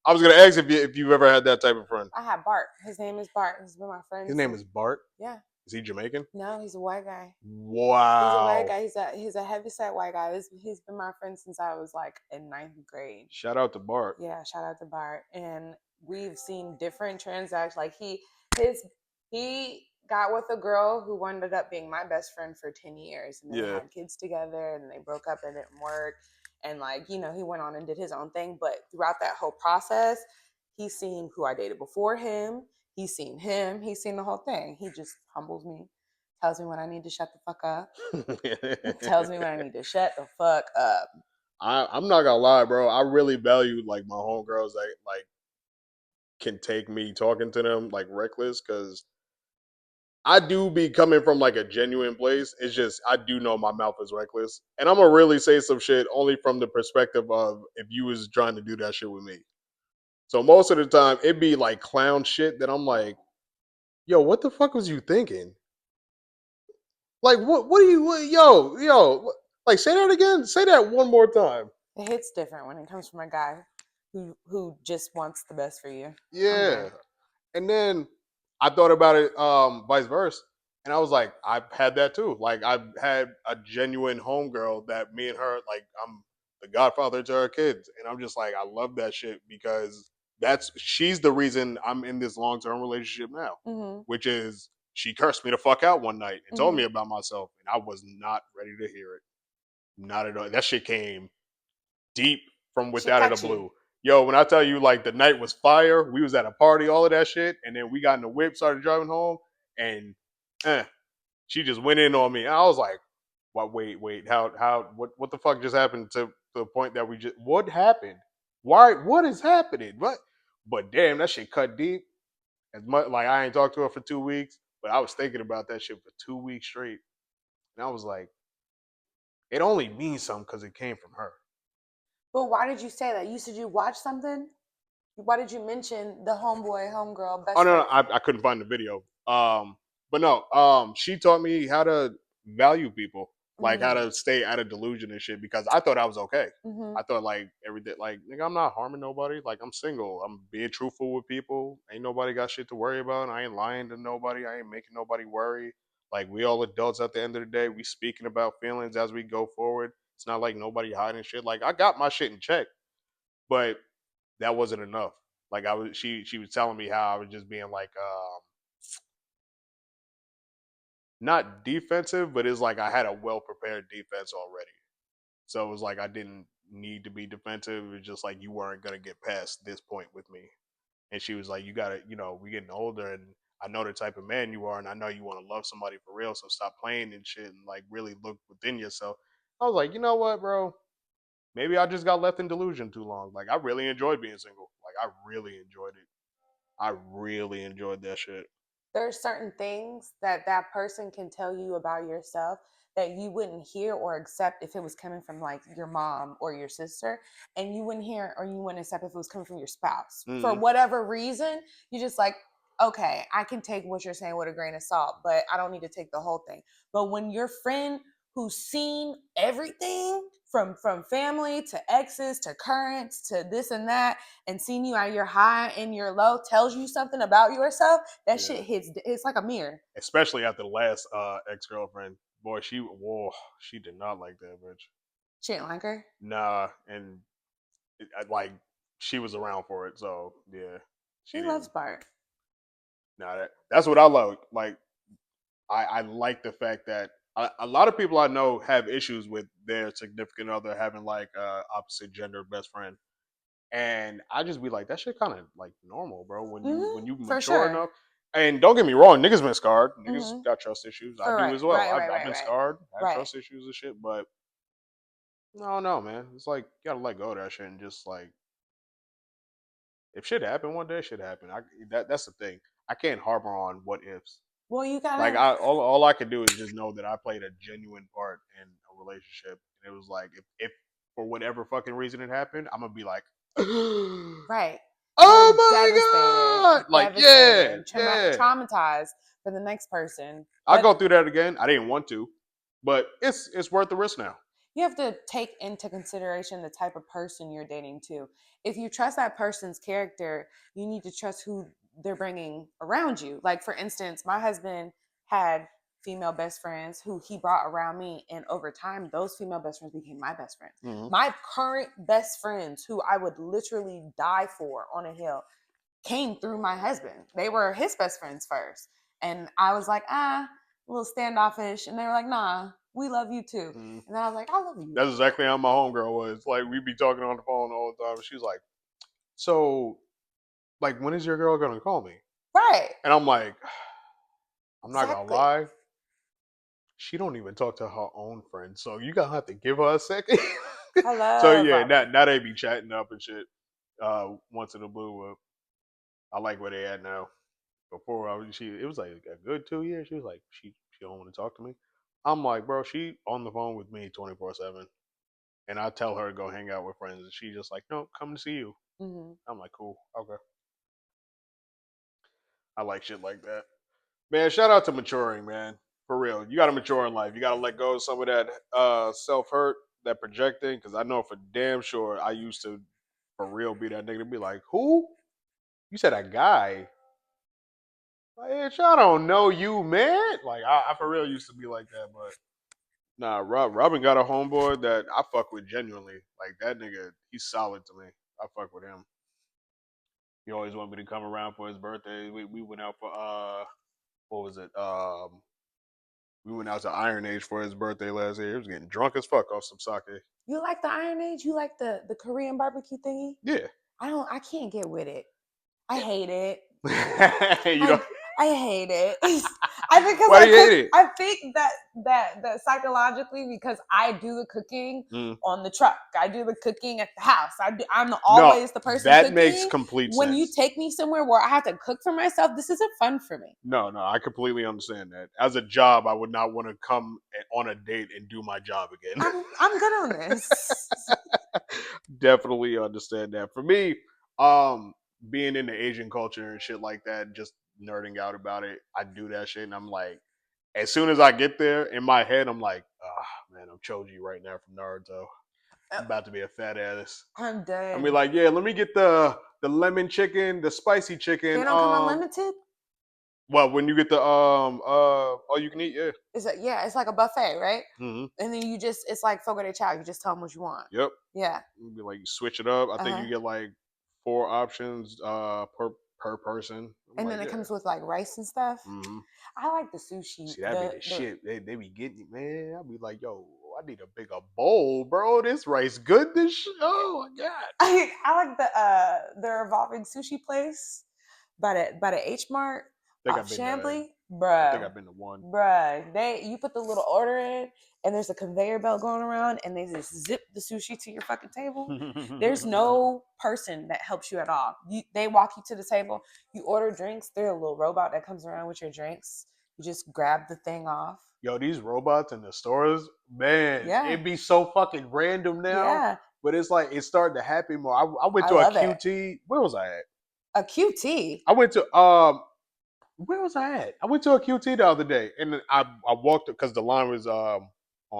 I was gonna ask if you've ever had that type of friend. I had Bart. His name is Bart. He's been my friend. His name is Bart? Yeah. Is he Jamaican? No, he's a white guy. Wow. He's a white guy. He's a heavyset white guy. He's been my friend since I was like in 9th grade. Shout out to Bart. Yeah, shout out to Bart. And we've seen different transactions. Like he got with a girl who ended up being my best friend for 10 years. And they had kids together and they broke up and it didn't work. And like, you know, he went on and did his own thing. But throughout that whole process, he's seen who I dated before him. He's seen him. He's seen the whole thing. He just humbles me, tells me when I need to shut the fuck up. Tells me when I need to shut the fuck up. I'm not gonna lie, bro. I really value like my homegirls that like can take me talking to them like reckless, because I do be coming from like a genuine place. It's just I do know my mouth is reckless, and I'm gonna really say some shit only from the perspective of if you was trying to do that shit with me. So most of the time it'd be like clown shit that I'm like, yo, what the fuck was you thinking? Like what are you yo like say that again? Say that one more time. It hits different when it comes from a guy who just wants the best for you. Yeah. And then I thought about it vice versa. And I was like, I've had that too. Like I've had a genuine homegirl that me and her, like I'm the godfather to her kids. And I'm just like, I love that shit because she's the reason I'm in this long-term relationship now, which is she cursed me the fuck out one night and told me about myself. And I was not ready to hear it. Not at all. That shit came deep from without the blue. Yo, when I tell you, like, the night was fire, we was at a party, all of that shit, and then we got in the whip, started driving home, and she just went in on me. And I was like, wait, what the fuck just happened to the point that what happened? Why, what is happening? What? But damn, that shit cut deep. As much, like, I ain't talked to her for 2 weeks, but I was thinking about that shit for 2 weeks straight. And I was like, it only means something because it came from her. But why did you say that? You said you watched something? Why did you mention the homegirl, best friend? No, I couldn't find the video. But no, she taught me how to value people, like how to stay out of delusion and shit, because I thought I was okay. I thought like everything, like, nigga, I'm not harming nobody. Like, I'm single. I'm being truthful with people. Ain't nobody got shit to worry about. I ain't lying to nobody. I ain't making nobody worry. Like, we all adults at the end of the day. We speaking about feelings as we go forward. It's not like nobody hiding shit. Like, I got my shit in check, but that wasn't enough. Like, she was telling me how I was just being like, not defensive, but it's like I had a well prepared defense already. So it was like I didn't need to be defensive. It was just like you weren't gonna get past this point with me. And she was like, you gotta, we getting older, and I know the type of man you are, and I know you want to love somebody for real. So stop playing and shit, and like really look within yourself. I was like, you know what, bro? Maybe I just got left in delusion too long. Like, I really enjoyed being single. Like, I really enjoyed it. I really enjoyed that shit. There are certain things that person can tell you about yourself that you wouldn't hear or accept if it was coming from like your mom or your sister, and you wouldn't hear or you wouldn't accept if it was coming from your spouse. For whatever reason, you just like, okay, I can take what you're saying with a grain of salt, but I don't need to take the whole thing. But when your friend who's seen everything from family to exes to currents to this and that, and seen you at your high and your low, tells you something about yourself, that shit hits. It's like a mirror. Especially after the last ex-girlfriend. Boy, she did not like that bitch. She didn't like her? Nah, and like she was around for it, so yeah. She loves Bart. Nah, that's what I love. Like, I like the fact that a lot of people I know have issues with their significant other having like opposite gender best friend, and I just be like, that shit kind of like normal, bro. When you mature enough, and don't get me wrong, niggas been scarred, niggas got trust issues. I do as well. I've been scarred, I have trust issues and shit, but no, man, it's like you gotta let go of that shit and just like If shit happened one day, shit happened. That's the thing. I can't harbor on what ifs. Well, you gotta. Like all I could do is just know that I played a genuine part in a relationship, and it was like if for whatever fucking reason it happened, I'm gonna be like, right. oh Devastated, my god, like yeah, traumatized for the next person. I'll But go through that again. I didn't want to, but it's worth the risk now. you have to take into consideration the type of person you're dating too. If you trust that person's character, you need to trust who they're bringing around you. Like, for instance, my husband had female best friends who he brought around me, and over time those female best friends became my best friends. My current best friends, who I would literally die for on a hill, came through my husband. They were his best friends first, and I was like, a little standoffish, and they were like, nah, we love you too. And then I was like, I love you. That's exactly how my homegirl was. Like, we'd be talking on the phone all the time. She's like, so, like, when is your girl gonna call me? Right. And I'm like, I'm not gonna lie. She don't even talk to her own friends, so you gonna have to give her a second. I love so yeah, now they be chatting up and shit. Once in a blue, I like where they at now. Before it was like a good 2 years. She was like, she don't want to talk to me. I'm like, bro, she on the phone with me 24/7, and I tell her to go hang out with friends, and she just like, no, come to see you. I'm like, cool, okay. I like shit like that, man. Shout out to maturing, man. For real, you got to mature in life. You got to let go of some of that self hurt, that projecting. Because I know for damn sure I used to, for real, be that nigga to be like, who? You said a guy. Like, bitch, I don't know you, man. Like, I for real used to be like that, but nah, Robin got a homeboy that I fuck with genuinely. Like, that nigga, he's solid to me. I fuck with him. He always wanted me to come around for his birthday. We went out for what was it? We went out to Iron Age for his birthday last year. He was getting drunk as fuck off some sake. You like the Iron Age? You like the Korean barbecue thingy? Yeah. I can't get with it. I hate it. I hate it. Why do you hate it? I think that psychologically, because I do the cooking on the truck, I do the cooking at the house. I'm always the person that cooking. Makes complete sense. When you take me somewhere where I have to cook for myself, this isn't fun for me. No, I completely understand that. As a job, I would not want to come on a date and do my job again. I'm good on this. Definitely understand that. For me, being in the Asian culture and shit like that, just nerding out about it, I do that shit, and I'm like, as soon as I get there, in my head, I'm like, man, I'm Choji right now from Naruto. I'm about to be a fat ass. I'm done. I'm be like, yeah, let me get the lemon chicken, the spicy chicken. They don't come unlimited? Well, when you get the all you can eat, yeah. It's like a buffet, right? Mm-hmm. And then it's like fogo de chao. You just tell them what you want. Yep. Yeah. You be like, you switch it up. I think you get like 4 options per person. And like, then it comes with like rice and stuff. Mm-hmm. I like the sushi. See, that be the shit. They be getting it, man. I'll be like, yo, I need a bigger bowl, bro. This rice good. This shit. Oh my god. I like the revolving sushi place by the H Mart off Chambly. Bruh. I think I've been to one. Bruh. You put the little order in, and there's a conveyor belt going around, and they just zip the sushi to your fucking table. There's no person that helps you at all. They walk you to the table. You order drinks. There's a little robot that comes around with your drinks. You just grab the thing off. Yo, these robots in the stores, man, it'd be so fucking random now. Yeah. But it's like, it's starting to happen more. I went to a QT. Where was I at? A QT? I went to, where was I at? I went to a QT the other day, and I walked, because the line was on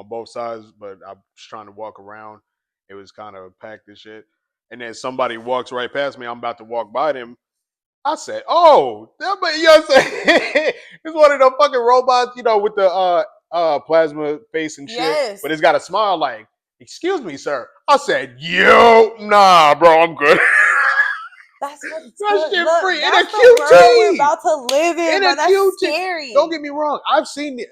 both sides, but I was trying to walk around. It was kind of packed and shit. And then somebody walks right past me. I'm about to walk by them. I said, oh, you know what I'm saying? It's one of them fucking robots, you know, with the plasma face and shit. Yes. But it's got a smile like, excuse me, sir. I said, yo, nah, bro, I'm good. That's what's that shit Look, free. That's in a QT. We're about to live in, bro. That's QT. Scary. Don't get me wrong. I've seen it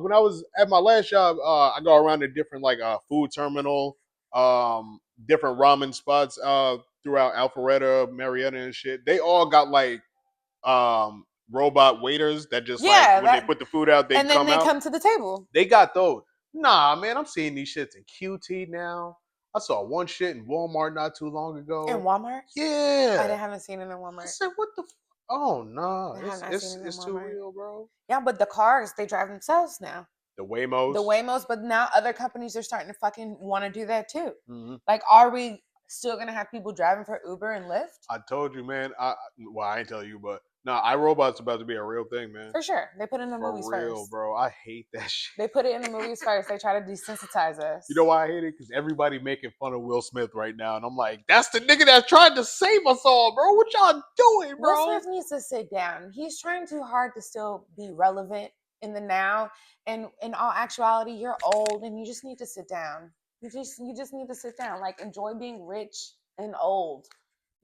when I was at my last job. I go around to different like food terminal, different ramen spots throughout Alpharetta, Marietta, and shit. They all got like robot waiters that just like when they put the food out, they come out. Come to the table. They got those. Nah, man, I'm seeing these shits in QT now. I saw one shit in Walmart not too long ago. In Walmart? Yeah. I haven't seen it in I Walmart. said, what the? Oh no, I have not seen it in it's too Walmart. real, bro. Yeah, but the cars, they drive themselves now. The Waymos. The Waymos, but now other companies are starting to fucking want to do that too. Mm-hmm. Like, are we still gonna have people driving for Uber and Lyft? I told you, man. I ain't tell you, but no, iRobot's about to be a real thing, man. For sure. They put it in the For movies real, first. bro. I hate that shit. They put it in the movies first. They try to desensitize us. You know why I hate it? Because everybody making fun of Will Smith right now, and I'm like, that's the nigga that's trying to save us all, bro. What y'all doing, bro? Will Smith needs to sit down. He's trying too hard to still be relevant in the now. And in all actuality, you're old and you just need to sit down. You just need to sit down. Like, enjoy being rich and old.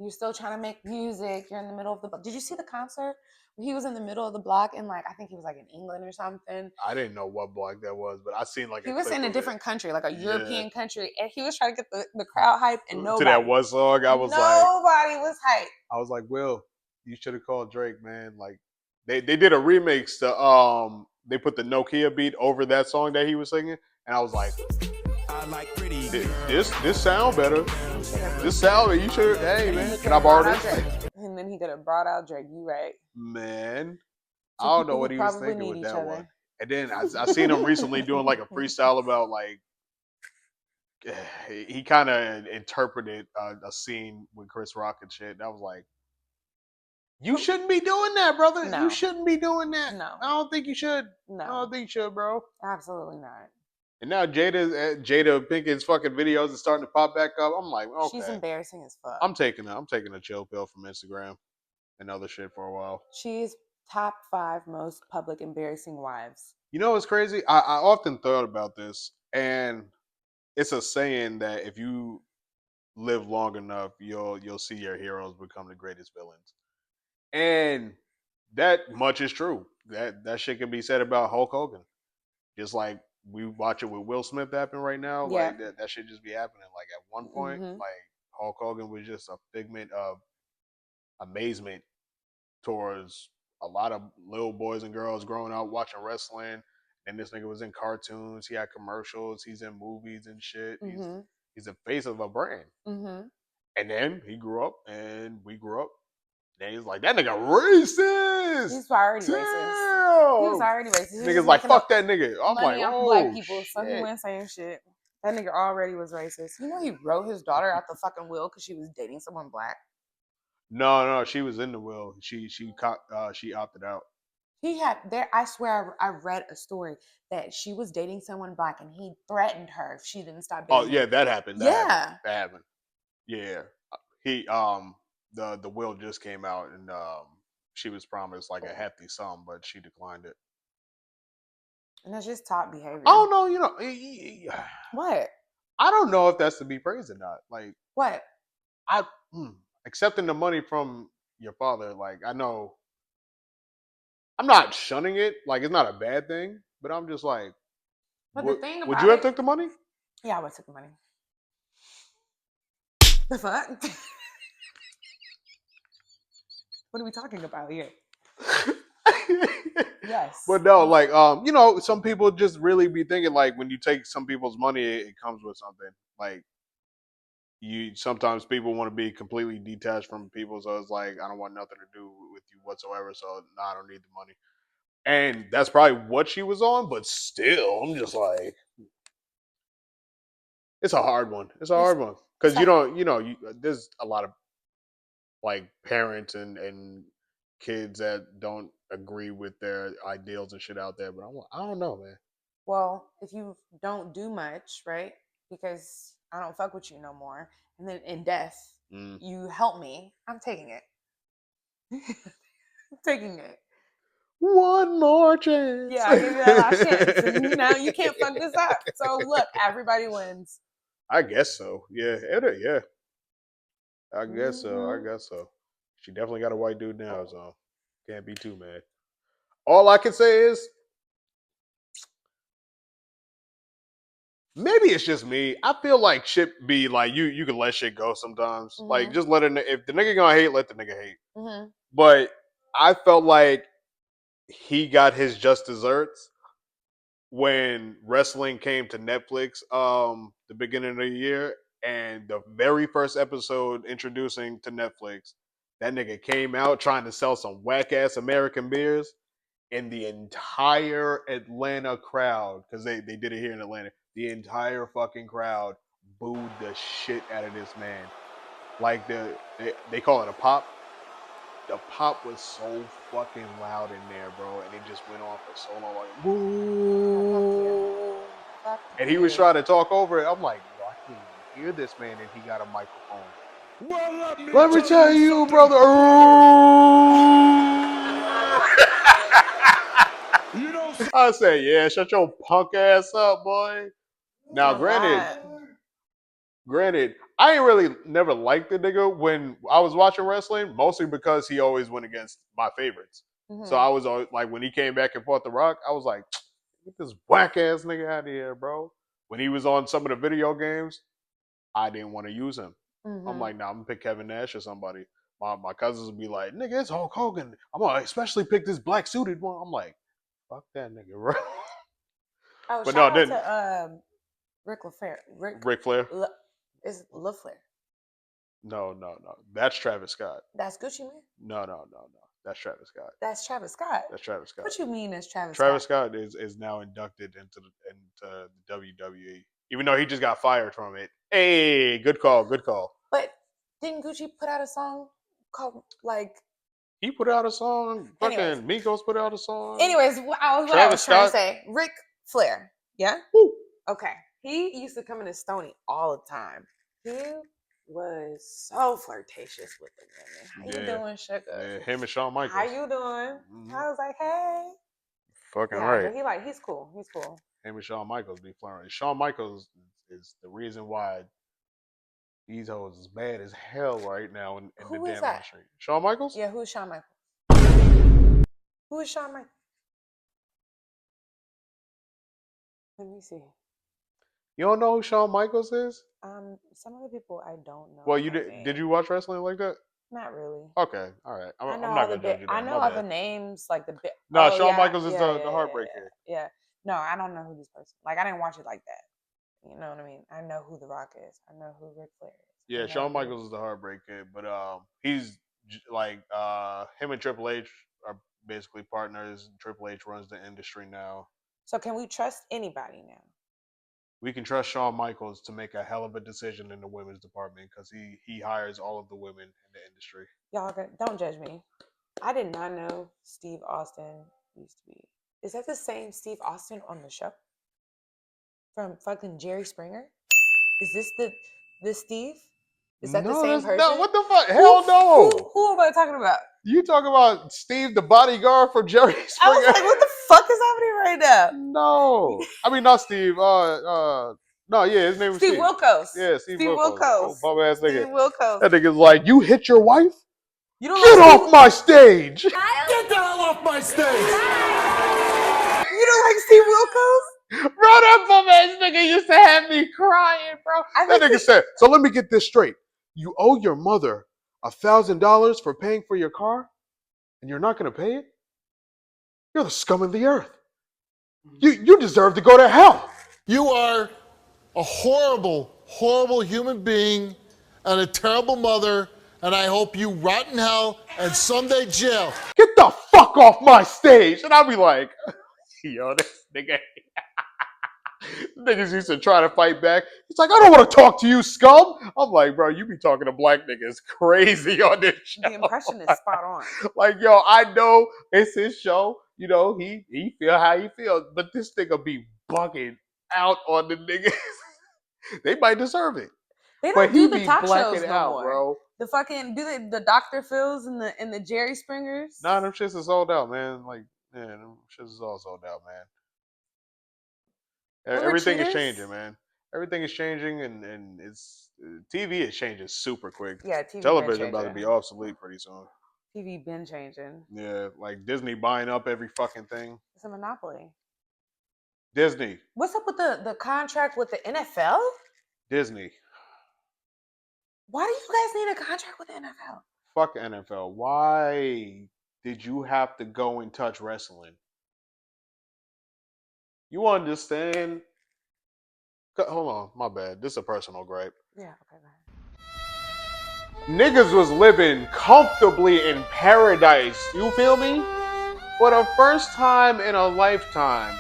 You're still trying to make music. You're in the middle of the. Did you see the concert? He was in the middle of the block, and like I think he was like in England or something. I didn't know what block that was, but I seen like he a was clip in a of different country, like a Yeah. European country, and he was trying to get the crowd hype, and to that one song. I was like, nobody was hype. I was like, Will, you should have called Drake, man. Like, they did a remix to they put the Nokia beat over that song that he was singing, and I was like, this sound better. This sound, you should. Hey man, can I borrow this? And then he could have brought out Drake. You right, man. Two I don't know people what who he was probably thinking need with each that other. one. And then I seen him recently doing like a freestyle about like he kind of interpreted a scene with Chris Rock and shit. And I was like, you shouldn't be doing that, brother. No. You shouldn't be doing that. No. I don't think you should. No. I don't think you should, bro. Absolutely not. And now Jada Pinkett's fucking videos are starting to pop back up. I'm like, okay. She's embarrassing as fuck. I'm taking a chill pill from Instagram and other shit for a while. She's top 5 most public embarrassing wives. You know what's crazy? I often thought about this, and it's a saying that if you live long enough, you'll see your heroes become the greatest villains. And that much is true. That shit can be said about Hulk Hogan. Just like we watch it with Will Smith happen right now, Yeah. like that should just be happening. Like at one point, like Hulk Hogan was just a figment of amazement towards a lot of little boys and girls growing up watching wrestling. And this nigga was in cartoons. He had commercials. He's in movies and shit. He's a face of a brand. And then he grew up, and we grew up. And he's like, that nigga racist. He's already racist. He was already racist. Niggas like, fuck that nigga. I'm like, oh, black people, so he shit. went saying shit. That nigga already was racist. You know he wrote his daughter out the fucking will because she was dating someone black. No, she was in the will. She opted out. He had there. I swear, I read a story that she was dating someone black, and he threatened her if she didn't stop dating. Oh yeah, that happened. That happened. Yeah, he the will just came out, and she was promised like a hefty sum, but she declined it. And that's just top behavior. I don't know. You know what? I don't know if that's to be praised or not. Like what? Accepting the money from your father. Like I know. I'm not shunning it. Like it's not a bad thing, but I'm just like. But the thing about would you have took the money? Yeah, I would have took the money. The fuck? What are we talking about here? Yes. But no, like you know, some people just really be thinking like when you take some people's money, it comes with something. Like sometimes people want to be completely detached from people, so it's like I don't want nothing to do with you whatsoever. So no, I don't need the money. And that's probably what she was on, but still, I'm just like, it's a hard one. It's a hard one because there's a lot of like parents and kids that don't agree with their ideals and shit out there. But I don't know, man. Well, if you don't do much, right? Because I don't fuck with you no more, and then in death, you help me. I'm taking it. I'm taking it. One more chance. Yeah, I'll give you that last chance. And now you can't fuck this up. So look, everybody wins. I guess so. Yeah. Yeah. I guess so. She definitely got a white dude now, so can't be too mad. All I can say is maybe it's just me. I feel like shit be like you can let shit go sometimes. Like just let it. If the nigga gonna hate, let the nigga hate. But I felt like he got his just desserts when wrestling came to Netflix the beginning of the year, And the very first episode introducing to Netflix, that nigga came out trying to sell some whack ass American beers, and the entire Atlanta crowd, because they did it here in Atlanta, the entire fucking crowd booed the shit out of this man. Like they call it a pop. The pop was so fucking loud in there, bro, and it just went on for so long, like woo. Fuck And he was trying to talk over it. I'm like, yo, I can't even hear this man, and he got a microphone. Well, Let me tell you, brother. You know, I say, yeah, shut your punk ass up, boy. Now, granted, I ain't really never liked the nigga when I was watching wrestling, mostly because he always went against my favorites. So I was always like, when he came back and fought The Rock, I was like, get this whack ass nigga out of here, bro. When he was on some of the video games, I didn't want to use him. I'm like, nah, I'm gonna pick Kevin Nash or somebody. My cousins would be like, nigga, it's Hulk Hogan. I'm gonna especially pick this black suited one. I'm like, fuck that nigga, bro. Oh, But shout no, out then to Ric Flair. Ric Flair. Is LaFlair. No. That's Travis Scott. That's Gucci Man? No. That's Travis Scott. That's Travis Scott. That's Travis Scott. What you mean as Travis Travis Scott? Scott is now inducted into the WWE, even though he just got fired from it. Hey, good call. But didn't Gucci put out a song called like? He put out a song. Anyways. Fucking Migos put out a song. Anyways, what I was Travis trying to Scott. say, Ric Flair. Yeah. Woo. Okay. He used to come into Stony all the time. He was so flirtatious with the women. How you doing, sugar? Yeah, him and Shawn Michaels. How you doing? I was like, hey. Fucking Yeah, right. but he's cool. He's cool. Him and Shawn Michaels be flirting. Shawn Michaels is the reason why these hoes is bad as hell right now in the Who is damn that? industry. Shawn Michaels? Yeah, who's Shawn Michaels? Who is Shawn Michaels? Let me see. You don't know who Shawn Michaels is? Some of the people I don't know. Well, you did you watch wrestling like that? Not really. Okay, all right. I'm know not all gonna judge you. I then. know My all the bad. names, like the bit. No, Shawn Michaels is the Heartbreaker. Yeah. No, I don't know who this person. Like, I didn't watch it like that. You know what I mean? I know who The Rock is. I know who Ric Flair is. Yeah, Shawn Michaels is the Heartbreaker, but he's like him and Triple H are basically partners. Triple H runs the industry now. So can we trust anybody now? We can trust Shawn Michaels to make a hell of a decision in the women's department because he hires all of the women in the industry. Y'all don't judge me. I did not know Steve Austin used to be. Is that the same Steve Austin on the show? From fucking Jerry Springer? Is this Steve? Is that the same person? No, what the fuck? Hell no. Who am I talking about? You talking about Steve, the bodyguard for Jerry Springer? I was like, what the fuck is happening right now? No. I mean, not Steve. No, yeah, his name was Steve. Wilkos. Yeah, Steve Wilkos. Oh, bum ass nigga. Steve Wilkos. That nigga's like, you hit your wife? You don't Get off my stage! get the hell off my stage! You don't like Steve Wilkos? Bro, that bum ass nigga used to have me crying, bro. That nigga said, so let me get this straight. You owe your mother $1,000 for paying for your car, and you're not going to pay it? You're the scum of the earth. You deserve to go to hell. You are a horrible, horrible human being and a terrible mother, and I hope you rot in hell and someday jail. Get the fuck off my stage. And I'll be like, yo, this nigga. Niggas used to try to fight back. He's like, I don't want to talk to you, scum. I'm like, bro, you be talking to black niggas crazy on this show. The impression is spot on. Like, yo, I know it's his show. You know, he feel how he feels. But this nigga be bugging out on the niggas. They might deserve it. They don't do the talk shows no out, more. Bro. The fucking the Dr. Phils and the Jerry Springers. Nah, them shits is sold out, man. Like, yeah, them shits is all sold out, man. Everything is changing, man. Everything is changing, and it's TV is changing super quick. Yeah, TV television about to be obsolete pretty soon. TV been changing. Yeah, like Disney buying up every fucking thing. It's a monopoly. Disney. What's up with the contract with the NFL? Disney. Why do you guys need a contract with the NFL? Fuck NFL. Why did you have to go and touch wrestling? You understand? Hold on, my bad. This is a personal gripe. Yeah, okay, bye. Niggas was living comfortably in paradise. You feel me? For the first time in a lifetime,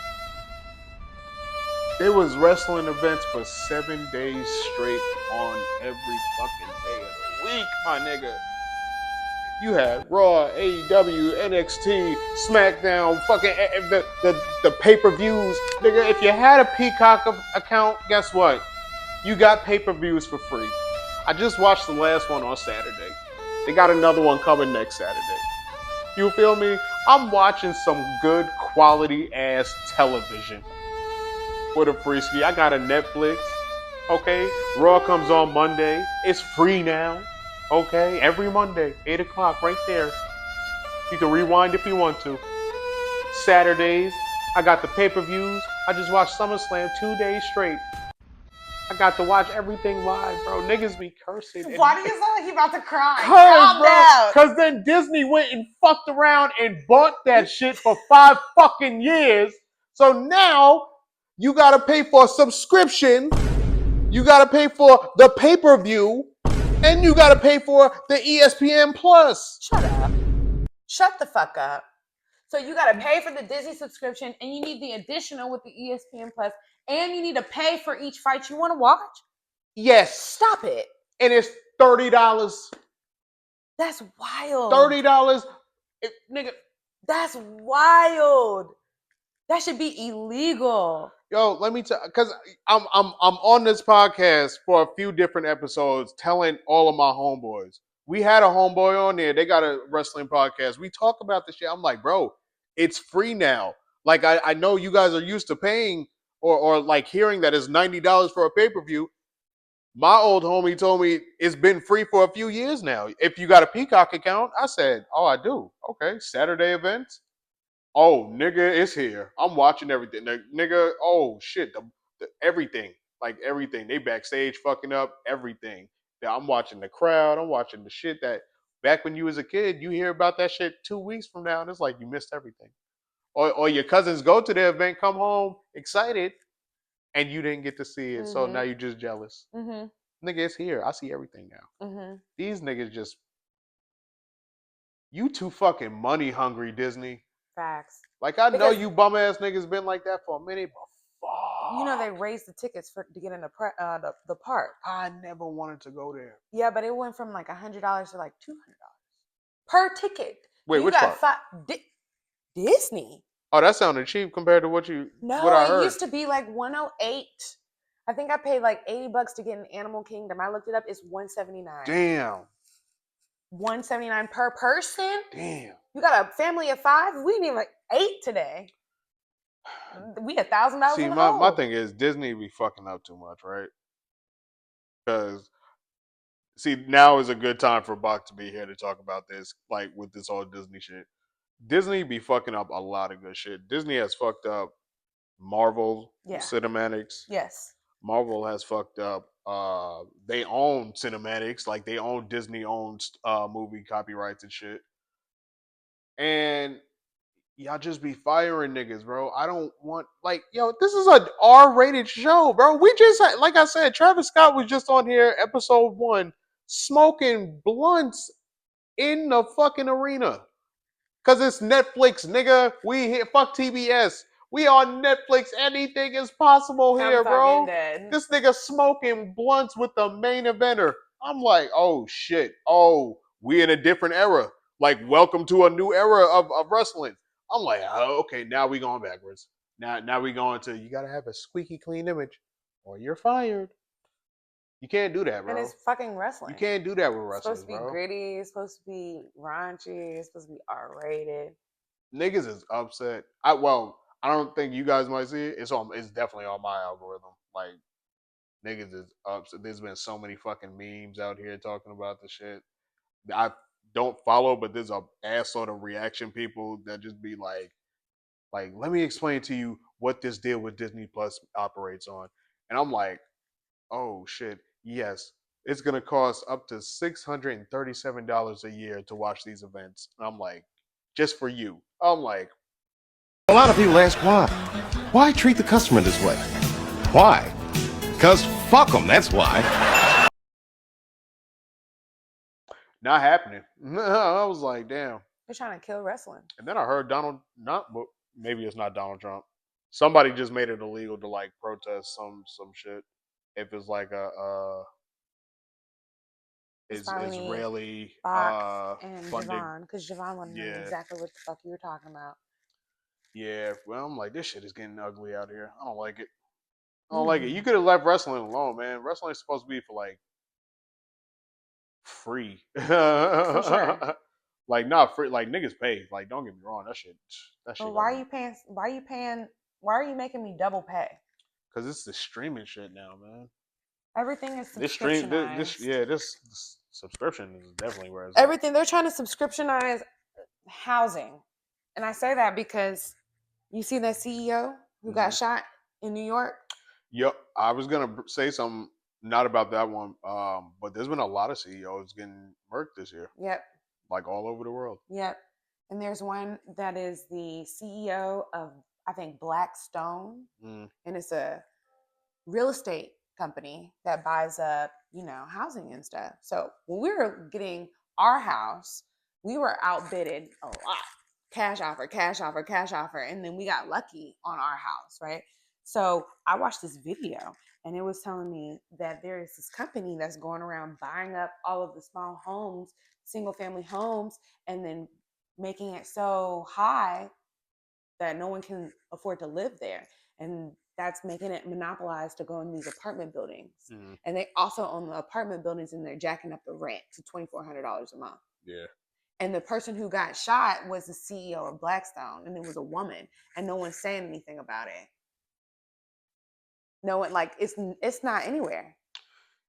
there was wrestling events for 7 days straight on every fucking day of the week, my nigga. You had Raw, AEW, NXT, SmackDown, fucking the pay-per-views. Nigga, if you had a Peacock account, guess what? You got pay-per-views for free. I just watched the last one on Saturday. They got another one coming next Saturday. You feel me? I'm watching some good quality ass television for the free ski. I got a Netflix. Okay, Raw comes on Monday. It's free now. Okay, every Monday, 8 o'clock, right there. You can rewind if you want to. Saturdays, I got the pay-per-views. I just watched SummerSlam 2 days straight. I got to watch everything live, bro. Niggas be cursing. Why do you sound like you about to cry? Calm down. Because then Disney went and fucked around and bought that shit for 5 fucking years. So now you got to pay for a subscription. You got to pay for the pay-per-view. And you got to pay for the ESPN Plus. Shut up. Shut the fuck up. So you got to pay for the Disney subscription, and you need the additional with the ESPN Plus, and you need to pay for each fight you want to watch? Yes. Stop it. And it's $30. That's wild. $30. Nigga. That's wild. That should be illegal. Yo, let me tell, because I'm on this podcast for a few different episodes telling all of my homeboys. We had a homeboy on there. They got a wrestling podcast. We talk about this shit. I'm like, bro, it's free now. Like, I know you guys are used to paying or like hearing that it's $90 for a pay-per-view. My old homie told me it's been free for a few years now. If you got a Peacock account, I said, oh, I do. Okay, Saturday events. Oh, nigga, it's here. I'm watching everything. Nigga, oh, shit, everything. Like, everything. They backstage fucking up everything. Yeah, I'm watching the crowd. I'm watching the shit that back when you was a kid, you hear about that shit 2 weeks from now, and it's like you missed everything. Or your cousins go to the event, come home excited, and you didn't get to see it. So now you're just jealous. Nigga, it's here. I see everything now. These niggas just... You too fucking money hungry, Disney. Facts. Like, I know you bum ass niggas been like that for a minute, but fuck. You know they raised the tickets to get in the park. I never wanted to go there. Yeah, but it went from like $100 to like $200 per ticket. Wait, which part? Disney. Oh, that sounded cheap compared to what I heard. It used to be like $108. I think I paid like $80 to get in Animal Kingdom. I looked it up. It's $179. Damn. $179 per person. Damn. You got a family of 5. We need like 8 today. We $1,000. See, my thing is Disney be fucking up too much, right? Because see, now is a good time for Bach to be here to talk about this, like with this whole Disney shit. Disney be fucking up a lot of good shit. Disney has fucked up Marvel cinematics. Yes. Marvel has fucked up. They own cinematics, like they own Disney owns movie copyrights and shit. And y'all just be firing niggas, bro. I don't want, like, yo, this is an R-rated show, bro. We just, like I said, Travis Scott was just on here, episode 1, smoking blunts in the fucking arena. Because it's Netflix, nigga. We here, fuck TBS. We on Netflix. Anything is possible here, bro. This nigga smoking blunts with the main eventer. I'm like, oh, shit. Oh, we in a different era. Like, welcome to a new era of wrestling. I'm like, oh, okay, now we going backwards. Now we going to, you got to have a squeaky clean image or you're fired. You can't do that, bro. And it's fucking wrestling. You can't do that with wrestling, It's supposed to be gritty. It's supposed to be raunchy. It's supposed to be R-rated. Niggas is upset. I don't think you guys might see it. It's definitely on my algorithm. Like, niggas is upset. There's been so many fucking memes out here talking about the shit. I don't follow, but there's a ass sort of reaction people that just be like, let me explain to you what this deal with Disney Plus operates on. And I'm like, oh shit, yes. It's gonna cost up to $637 a year to watch these events. And I'm like, just for you. I'm like, a lot of people ask why. Why treat the customer this way? Why? Because fuck them, that's why. not happening. I was like, damn. They're trying to kill wrestling. And then I heard maybe it's not Donald Trump. Somebody just made it illegal to like protest some shit. If it's like It's probably Israeli Fox and funded. Javon, because Javon wanted to know exactly what the fuck you were talking about. Yeah, well, I'm like, this shit is getting ugly out here. I don't like it. I don't like it. You could have left wrestling alone, man. Wrestling is supposed to be for like free. For sure. Like not free. Like niggas pay. Like don't get me wrong. That shit. But why are you paying? Why are you making me double pay? Because it's the streaming shit now, man. Everything is subscriptionized. This subscription is definitely where it's everything. They're trying to subscriptionize housing, and I say that because you see that CEO who got shot in New York. Yep, I was gonna say something not about that one, but there's been a lot of CEOs getting murked this year. Yep, like all over the world. Yep, and there's one that is the CEO of I think Blackstone, and it's a real estate company that buys up, housing and stuff. So when we were getting our house, we were outbidded a lot. Cash offer, cash offer, cash offer. And then we got lucky on our house, right? So I watched this video and it was telling me that there is this company that's going around buying up all of the small homes, single family homes, and then making it so high that no one can afford to live there. And that's making it monopolized to go in these apartment buildings. And they also own the apartment buildings and they're jacking up the rent to $2,400 a month. Yeah. And the person who got shot was the CEO of Blackstone, and it was a woman, and no one's saying anything about it. No one, like, it's not anywhere.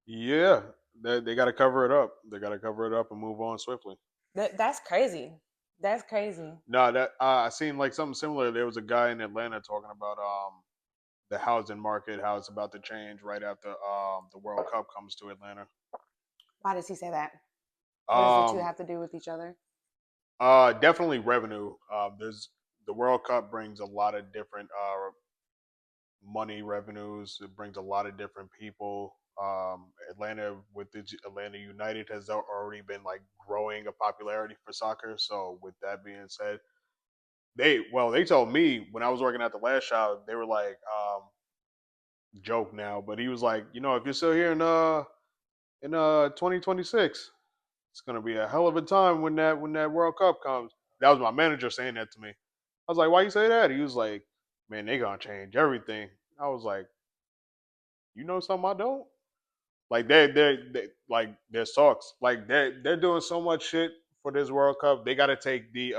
Yeah, they got to cover it up. They got to cover it up and move on swiftly. That's crazy. That's crazy. No, that I seen like something similar. There was a guy in Atlanta talking about the housing market, how it's about to change right after the World Cup comes to Atlanta. Why does he say that? What does the two have to do with each other? Definitely revenue. There's the World Cup brings a lot of different money revenues. It brings a lot of different people. Atlanta with the Atlanta United has already been like growing a popularity for soccer. So with that being said, they told me when I was working at the last shop, they were like, joke now, but he was like, if you're still here in 2026, it's gonna be a hell of a time when that World Cup comes. That was my manager saying that to me. I was like, why you say that? He was like, man, they gonna change everything. I was like, you know something I don't? Like there's talks. Like they're doing so much shit for this World Cup. They gotta take the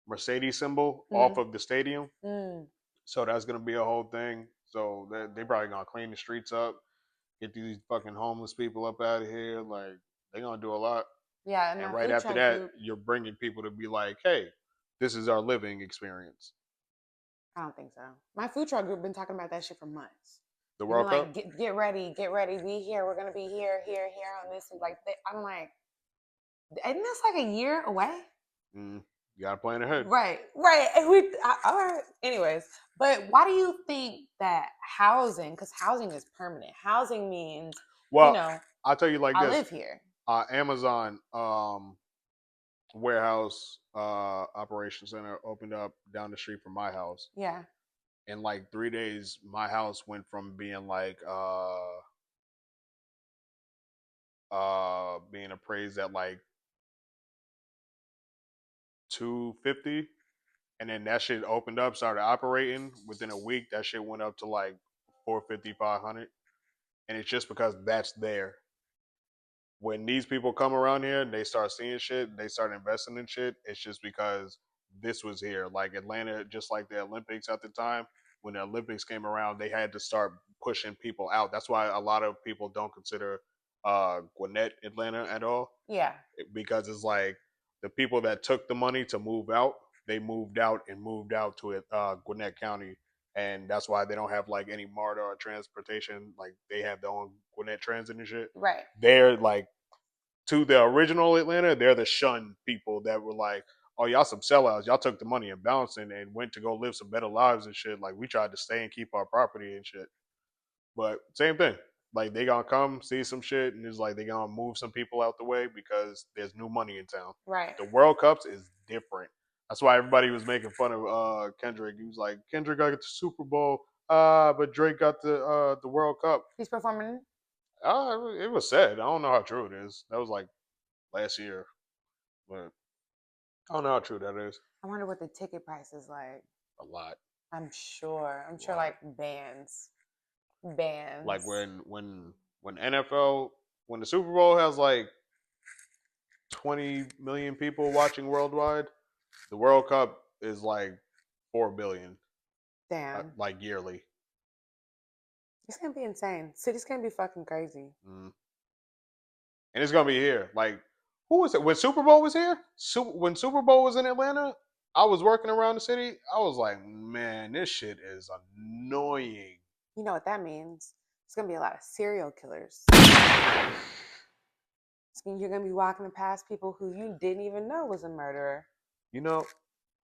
Mercedes symbol off of the stadium. So that's gonna be a whole thing. So they probably gonna clean the streets up, get these fucking homeless people up out of here. Like they're gonna do a lot. Yeah, and right after that, you're bringing people to be like, hey, this is our living experience. I don't think so. My food truck group been talking about that shit for months. The World Cup? Like, get ready, be here. We're gonna be here on this. Like, I'm like, isn't this like a year away? You gotta plan ahead. Right. All right. Anyways, but why do you think that housing? Because housing is permanent. Housing means, I'll tell you like I this. live here. Amazon warehouse operation center opened up down the street from my house. Yeah. In like 3 days, my house went from being like being appraised at like $250, and then that shit opened up, started operating. Within a week, that shit went up to like $450, $500, and it's just because that's there. When these people come around here and they start seeing shit, they start investing in shit, it's just because this was here. Like Atlanta, just like the Olympics at the time, when the Olympics came around, they had to start pushing people out. That's why a lot of people don't consider Gwinnett Atlanta at all. Yeah. Because it's like the people that took the money to move out, they moved out to Gwinnett County. And that's why they don't have like any MARTA or transportation. Like they have their own Gwinnett Transit and shit. Right. They're like, to the original Atlanta, they're the shunned people that were like, oh, y'all some sellouts. Y'all took the money and bounced and went to go live some better lives and shit. Like we tried to stay and keep our property and shit. But same thing. Like they gonna come see some shit, and it's like they gonna move some people out the way because there's new money in town. Right. The World Cups is different. That's why everybody was making fun of Kendrick. He was like, Kendrick got the Super Bowl, but Drake got the World Cup. He's performing. It was said. I don't know how true it is. That was like last year, but I don't know how true that is. I wonder what the ticket price is like. A lot. I'm sure like bands. Like when NFL, when the Super Bowl has like 20 million people watching worldwide, the World Cup is like 4 billion. Damn. Like yearly. It's gonna be insane. City's gonna be fucking crazy. And it's gonna be here. Like, who was it? When Super Bowl was here? When Super Bowl was in Atlanta, I was working around the city. I was like, man, this shit is annoying. You know what that means? It's gonna be a lot of serial killers. You're gonna be walking past people who you didn't even know was a murderer. You know,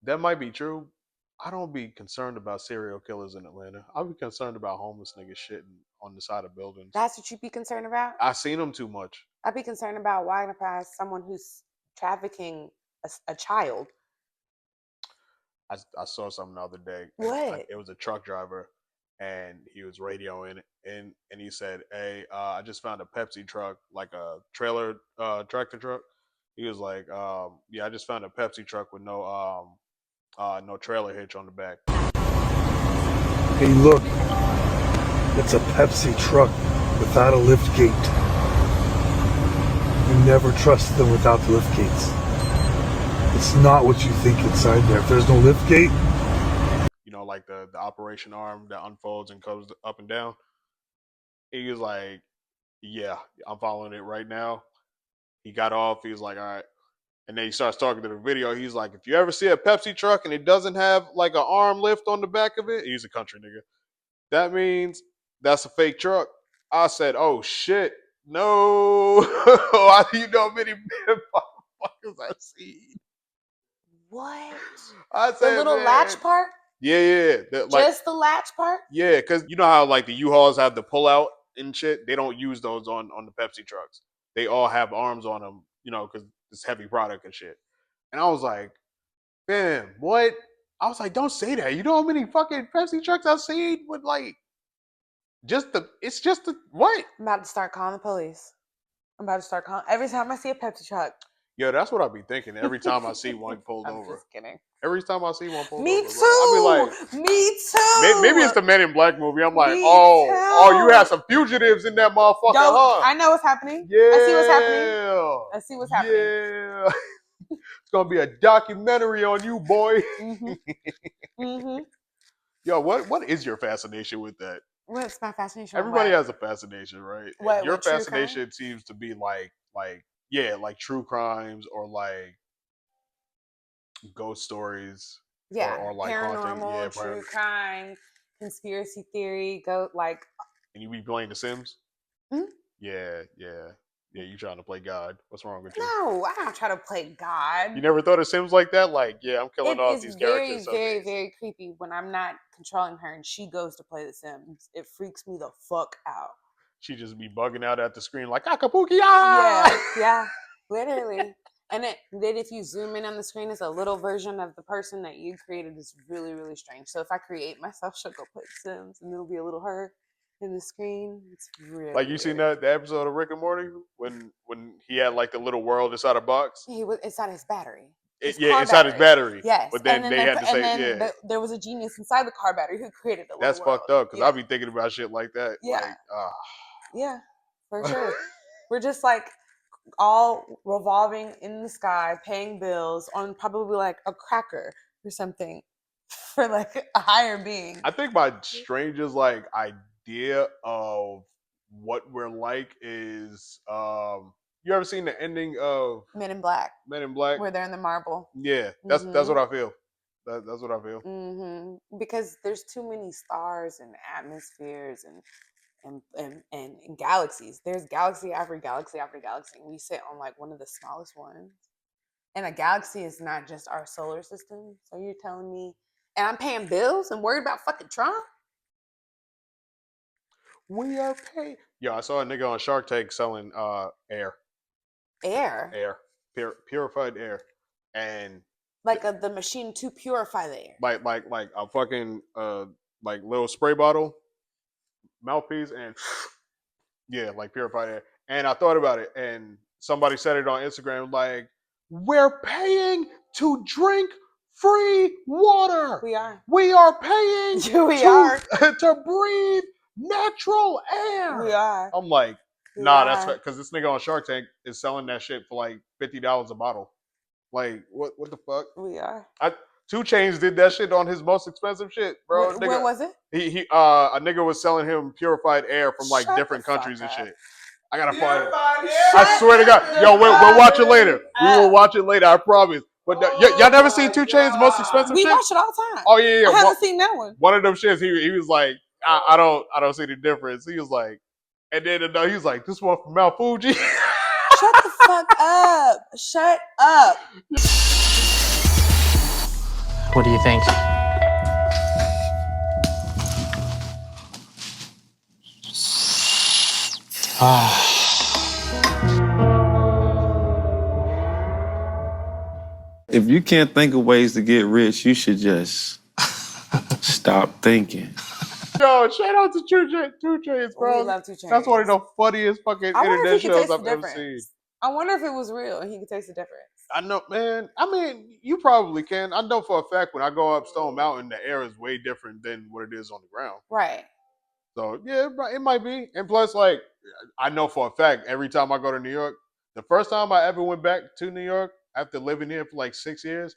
that might be true. I don't be concerned about serial killers in Atlanta. I'll be concerned about homeless niggas shitting on the side of buildings. That's what you be concerned about? I seen them too much. I'd be concerned about walking past someone who's trafficking a child. I saw something the other day. What? It was a truck driver, and he was radioing, and he said, "Hey, I just found a Pepsi truck, like a trailer tractor truck." He was like, "Yeah, I just found a Pepsi truck with no trailer hitch on the back." Hey, look, it's a Pepsi truck without a lift gate. You never trust them without the lift gates. It's not what you think inside there. If there's no lift gate, you know, like the operation arm that unfolds and goes up and down. He was like, "Yeah, I'm following it right now." He got off. He was like, "All right." And then he starts talking to the video. He's like, "If you ever see a Pepsi truck and it doesn't have like an arm lift on the back of it," he's a country nigga, "that means that's a fake truck." I said, "Oh shit, no!" How do you know how many motherfuckers I've seen? What? I said, the little man, latch part? Yeah. Just the latch part? Yeah, because you know how like the U-Hauls have the pull-out and shit? They don't use those on the Pepsi trucks. They all have arms on them, you know, because it's heavy product and shit. And I was like, "Damn, what?" I was like, "Don't say that. You know how many fucking Pepsi trucks I've seen with like it's just the what?" I'm about to start calling the police. I'm about to start calling every time I see a Pepsi truck. Yeah, that's what I be thinking every time I see one pulled I'm over. just kidding. Every time I see one pulled Me over, too. I be like, Me too. Maybe it's the Men in Black movie. I'm like, Me oh, you too. had some fugitives in that motherfucker, huh? I know what's happening. Yeah. I see what's happening. I see what's happening. Yeah. It's gonna be a documentary on you, boy. Yo, what is your fascination with that? What's my fascination? Everybody has a fascination, right? What, your with true fascination crime? seems to be like true crimes or like ghost stories. Yeah, or like paranormal, true crime, conspiracy theory, And you be playing The Sims? Hmm? Yeah. You trying to play God? What's wrong with you? No, I don't try to play God. You never thought of Sims like that? Like, yeah, I'm killing off these characters. It's very, very creepy when I'm not controlling her and she goes to play The Sims. It freaks me the fuck out. She just be bugging out at the screen like Acapulco. Yeah, literally. And then if you zoom in on the screen, it's a little version of the person that you created. Is really, really strange. So if I create myself, she'll go play The Sims, and it'll be a little her in the screen. It's really like you weird. seen the episode of Rick and Morty when he had like the little world inside a box. He was inside his battery. Inside his battery. Yes, but then they had to say, there was a genius inside the car battery who created a little That's world. fucked up because I be thinking about shit like that. Yeah, like, yeah, for sure. We're just like all revolving in the sky, paying bills on probably like a cracker or something for like a higher being. I think my strangest like idea of what we're like is you ever seen the ending of Men in Black? Men in Black, where they're in the marble. Yeah, that's what I feel. That's what I feel. Mm-hmm. Because there's too many stars and atmospheres and galaxies. There's galaxy after galaxy after galaxy. We sit on like one of the smallest ones. And a galaxy is not just our solar system. So you're telling me, and I'm paying bills and worried about fucking Trump? We are paid. Yo, I saw a nigga on Shark Tank selling air, purified air, and like the machine to purify the air. like a fucking like little spray bottle, mouthpiece, and yeah, like purified air. And I thought about it, and somebody said it on Instagram, like, we're paying to drink free water. We are. We are paying We are. to breathe natural air. We are. I'm like, We nah, are. that's because this nigga on Shark Tank is selling that shit for like $50 a bottle. Like, what the fuck? We are. 2 Chainz did that shit on his most expensive shit, bro. When was it? He a nigga was selling him purified air from like Shut different the fuck countries and up. shit. I gotta find it. Shut I swear to God, yo, we'll watch it later. We will watch it later. I promise. But y'all never seen 2 Chainz most expensive We shit? watch it all the time. Oh yeah. I haven't seen that one. One of them shits. He was like, I don't see the difference. He was like, and then he was like, this one from Mount Fuji. Shut the fuck up. Shut up. What do you think? If you can't think of ways to get rich, you should just stop thinking. Yo, shout out to 2 Chainz, bro. We love 2 Chainz. That's one of the funniest fucking I wonder internet if he could shows taste I've the ever seen. difference. I wonder if it was real and he could taste the difference. I know, man. I mean, you probably can. I know for a fact when I go up Stone Mountain, the air is way different than what it is on the ground. Right. So yeah, it might be. And plus, like, I know for a fact every time I go to New York, the first time I ever went back to New York after living here for like 6 years,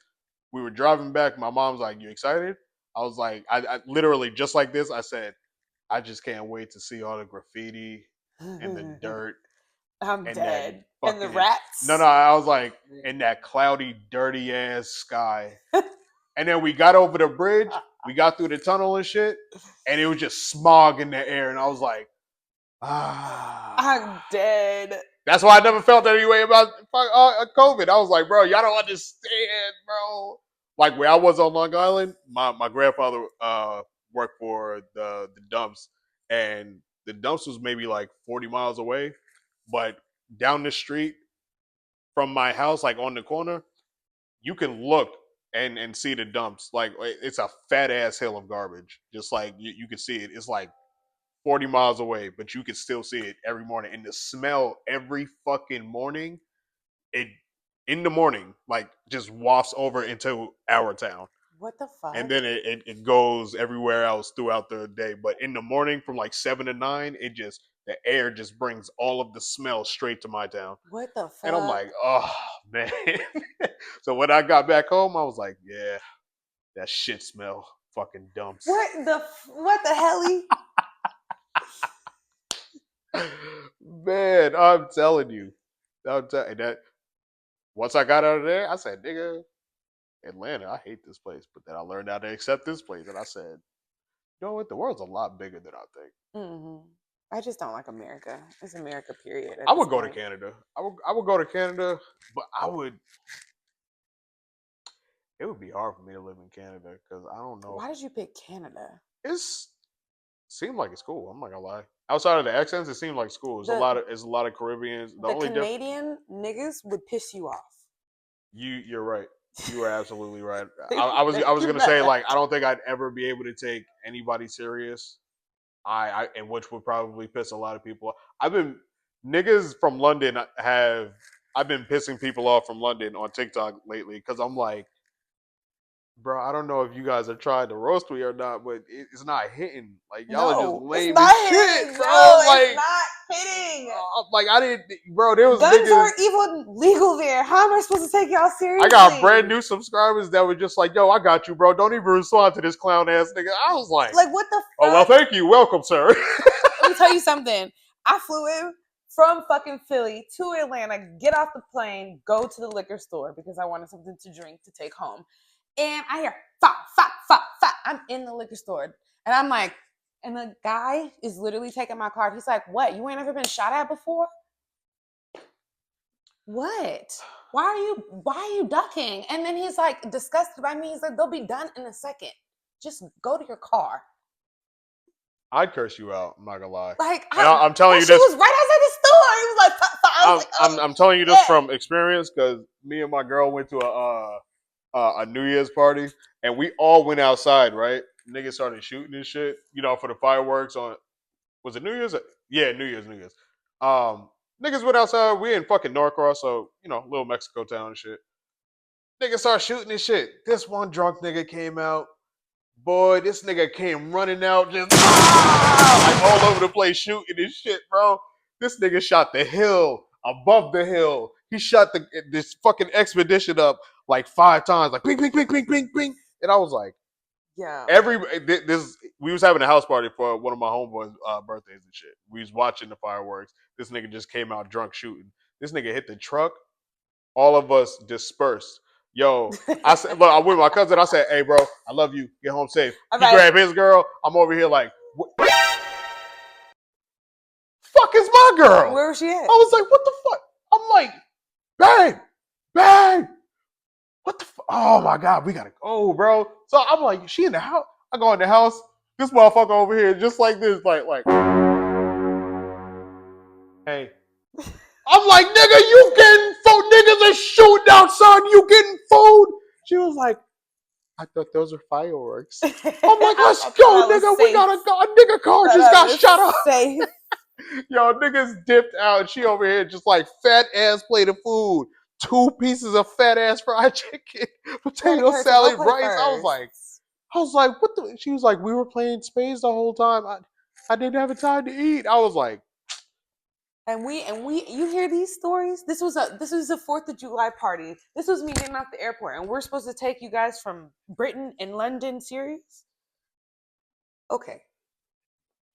we were driving back. My mom's like, "You excited?" I was like, I literally just like this. I said, "I just can't wait to see all the graffiti and the dirt." I'm and dead. That and the rats. No, I was like, in that cloudy, dirty ass sky. And then we got over the bridge, we got through the tunnel and shit, and it was just smog in the air. And I was like, I'm dead. That's why I never felt any way about COVID. I was like, bro, y'all don't understand, bro. Like where I was on Long Island, my grandfather worked for the dumps, and the dumps was maybe like 40 miles away. But down the street from my house, like on the corner, you can look and see the dumps. Like it's a fat ass hill of garbage. Just like you can see it. It's like 40 miles away, but you can still see it every morning. And the smell every fucking morning, in the morning, like just wafts over into our town. What the fuck? And then it goes everywhere else throughout the day. But in the morning from like 7 to 9, the air just brings all of the smell straight to my town. What the fuck? And I'm like, oh, man. So when I got back home, I was like, yeah, that shit smell fucking dumps. What the hell? Man, I'm telling you. That once I got out of there, I said, nigga, Atlanta, I hate this place. But then I learned how to accept this place. And I said, you know what? The world's a lot bigger than I think. Mm-hmm. I just don't like America. It's America, period. I would go to Canada. I would go to Canada, but it would be hard for me to live in Canada because I don't know. Why did you pick Canada? It seemed like it's cool. I'm not gonna lie. Outside of the accents, it seemed like school. It's a lot of Caribbeans. The Canadian niggas would piss you off. You're right. You are absolutely right. I was gonna say, like, I don't think I'd ever be able to take anybody serious. And which would probably piss a lot of people off. Niggas from London I've been pissing people off from London on TikTok lately because I'm like, bro, I don't know if you guys are trying to roast me or not, but it's not hitting. Like y'all are just lame as shit, bro. No, like, it's not hitting. Like I didn't, bro. There was guns niggas, aren't even legal there. How am I supposed to take y'all seriously? I got brand new subscribers that were just like, yo, I got you, bro. Don't even respond to this clown ass nigga. I was like, what the fuck? Oh well, thank you, welcome, sir. Let me tell you something. I flew in from fucking Philly to Atlanta, get off the plane, go to the liquor store because I wanted something to drink to take home. And I hear, fuck. I'm in the liquor store. And I'm like, and the guy is literally taking my card. He's like, what? You ain't ever been shot at before? What? Why are you ducking? And then he's like disgusted by me. He's like, they'll be done in a second. Just go to your car. I'd curse you out. I'm not gonna lie. Like, I'm telling you she this. was right outside the store. He was like, I was like, oh, I'm telling you this from experience because me and my girl went to a New Year's party and we all went outside. Right, niggas started shooting and shit. For the fireworks on. Was it New Year's? Yeah, New Year's. Niggas went outside. We in fucking Norcross, so little Mexico town and shit. Niggas start shooting and shit. This one drunk nigga came out. Boy, this nigga came running out just like all over the place shooting and shit, bro. This nigga shot the hill, above the hill. He shot this fucking expedition up like 5 times, like ping, ping, ping, ping, ping, ping. And I was like, yeah. We was having a house party for one of my homeboys' birthdays and shit. We was watching the fireworks. This nigga just came out drunk shooting. This nigga hit the truck. All of us dispersed. Yo, I said, look, I'm with my cousin. I said, hey, bro, I love you. Get home safe. He grabbed his girl. I'm over here like, what? Fuck is my girl? Where was she at? I was like, what the fuck? I'm like, babe. What the fuck? Oh my God, we gotta go, bro. So I'm like, she in the house. I go in the house. This motherfucker over here, just like this, like, hey. I'm like, nigga, you getting food? Niggas are shooting outside. You getting food? She was like, I thought those were fireworks. I'm like, let's go, nigga. We got a nigga car just got shot up. Safe. Yo, niggas dipped out. She over here just like fat ass plate of food. 2 pieces of fat ass fried chicken, potato salad, rice. I was like, what the? She was like, we were playing spades the whole time. I didn't have a time to eat. I was like. And you hear these stories? This was a 4th of July party. This was me getting off the airport, and we're supposed to take you guys from Britain and London. Serious? Okay.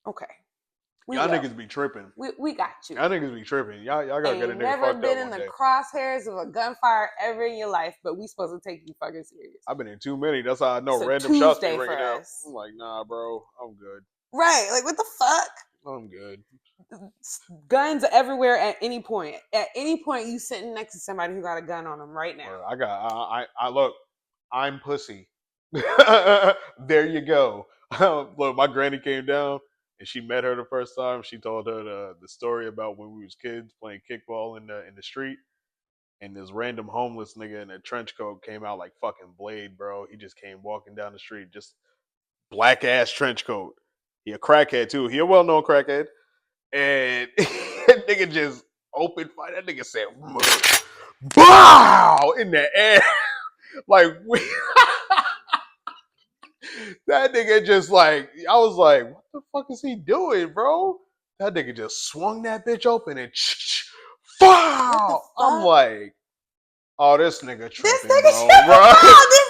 Y'all niggas be tripping. We got you. Y'all niggas be tripping. Y'all gotta get a nigga never fucked been up in one the day. crosshairs of a gunfire ever in your life, but we supposed to take you fucking serious. I've been in too many. That's how I know It's random shots be ringing out. I'm like, nah, bro, I'm good. Right? Like, what the fuck? I'm good. Guns everywhere at any point. At any point, you sitting next to somebody who got a gun on them right now. I look. I'm pussy. There you go. Look, my granny came down and she met her the first time. She told her the story about when we was kids playing kickball in the street, and this random homeless nigga in a trench coat came out like fucking Blade, bro. He just came walking down the street, just black ass trench coat. He a crackhead too. He a well known crackhead. And nigga just opened fire. That nigga said, "Wow!" in the air, like we. That nigga just like, I was like, what the fuck is he doing, bro? That nigga just swung that bitch open and wow! I'm like, oh, this nigga tripping, bro.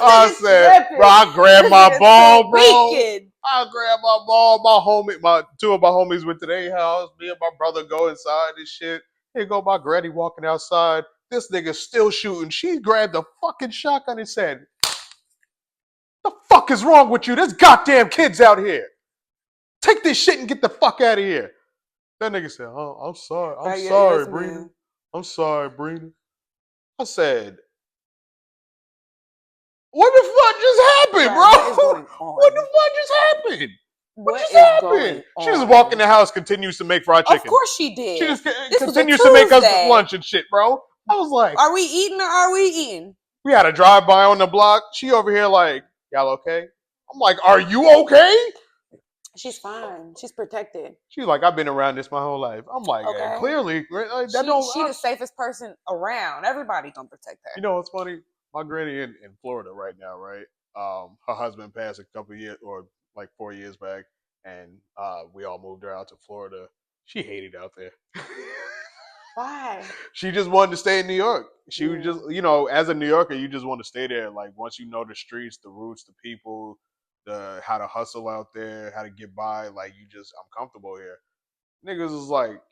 I said, bro, I grabbed my ball, bro. I grabbed my ball. Two of my homies went to their house. Me and my brother go inside and shit. Here go my granny walking outside. This nigga still shooting. She grabbed a fucking shotgun and said, the fuck is wrong with you? There's goddamn kids out here. Take this shit and get the fuck out of here. That nigga said, oh, I'm sorry. I'm sorry, Brina. I'm sorry, Brina. I said, what the fuck just happened, bro? What the fuck just happened? What just happened? She just walked in the house, continues to make fried chicken. Of course she did. She just continues to make us lunch and shit, bro. I was like, are we eating or are we eating? We had a drive-by on the block. She over here like, y'all okay? I'm like, are you okay? She's fine. She's protected. She's like, I've been around this my whole life. I'm like, okay. Clearly, she the safest person around. Everybody gonna protect her. You know what's funny? My granny in Florida right now, right? Her husband passed a couple of years, or like 4 years back, and we all moved her out to Florida. She hated out there. Why? She just wanted to stay in New York. She was just, as a New Yorker, you just want to stay there. Like once you know the streets, the routes, the people, how to hustle out there, how to get by. Like I'm comfortable here. Niggas is like,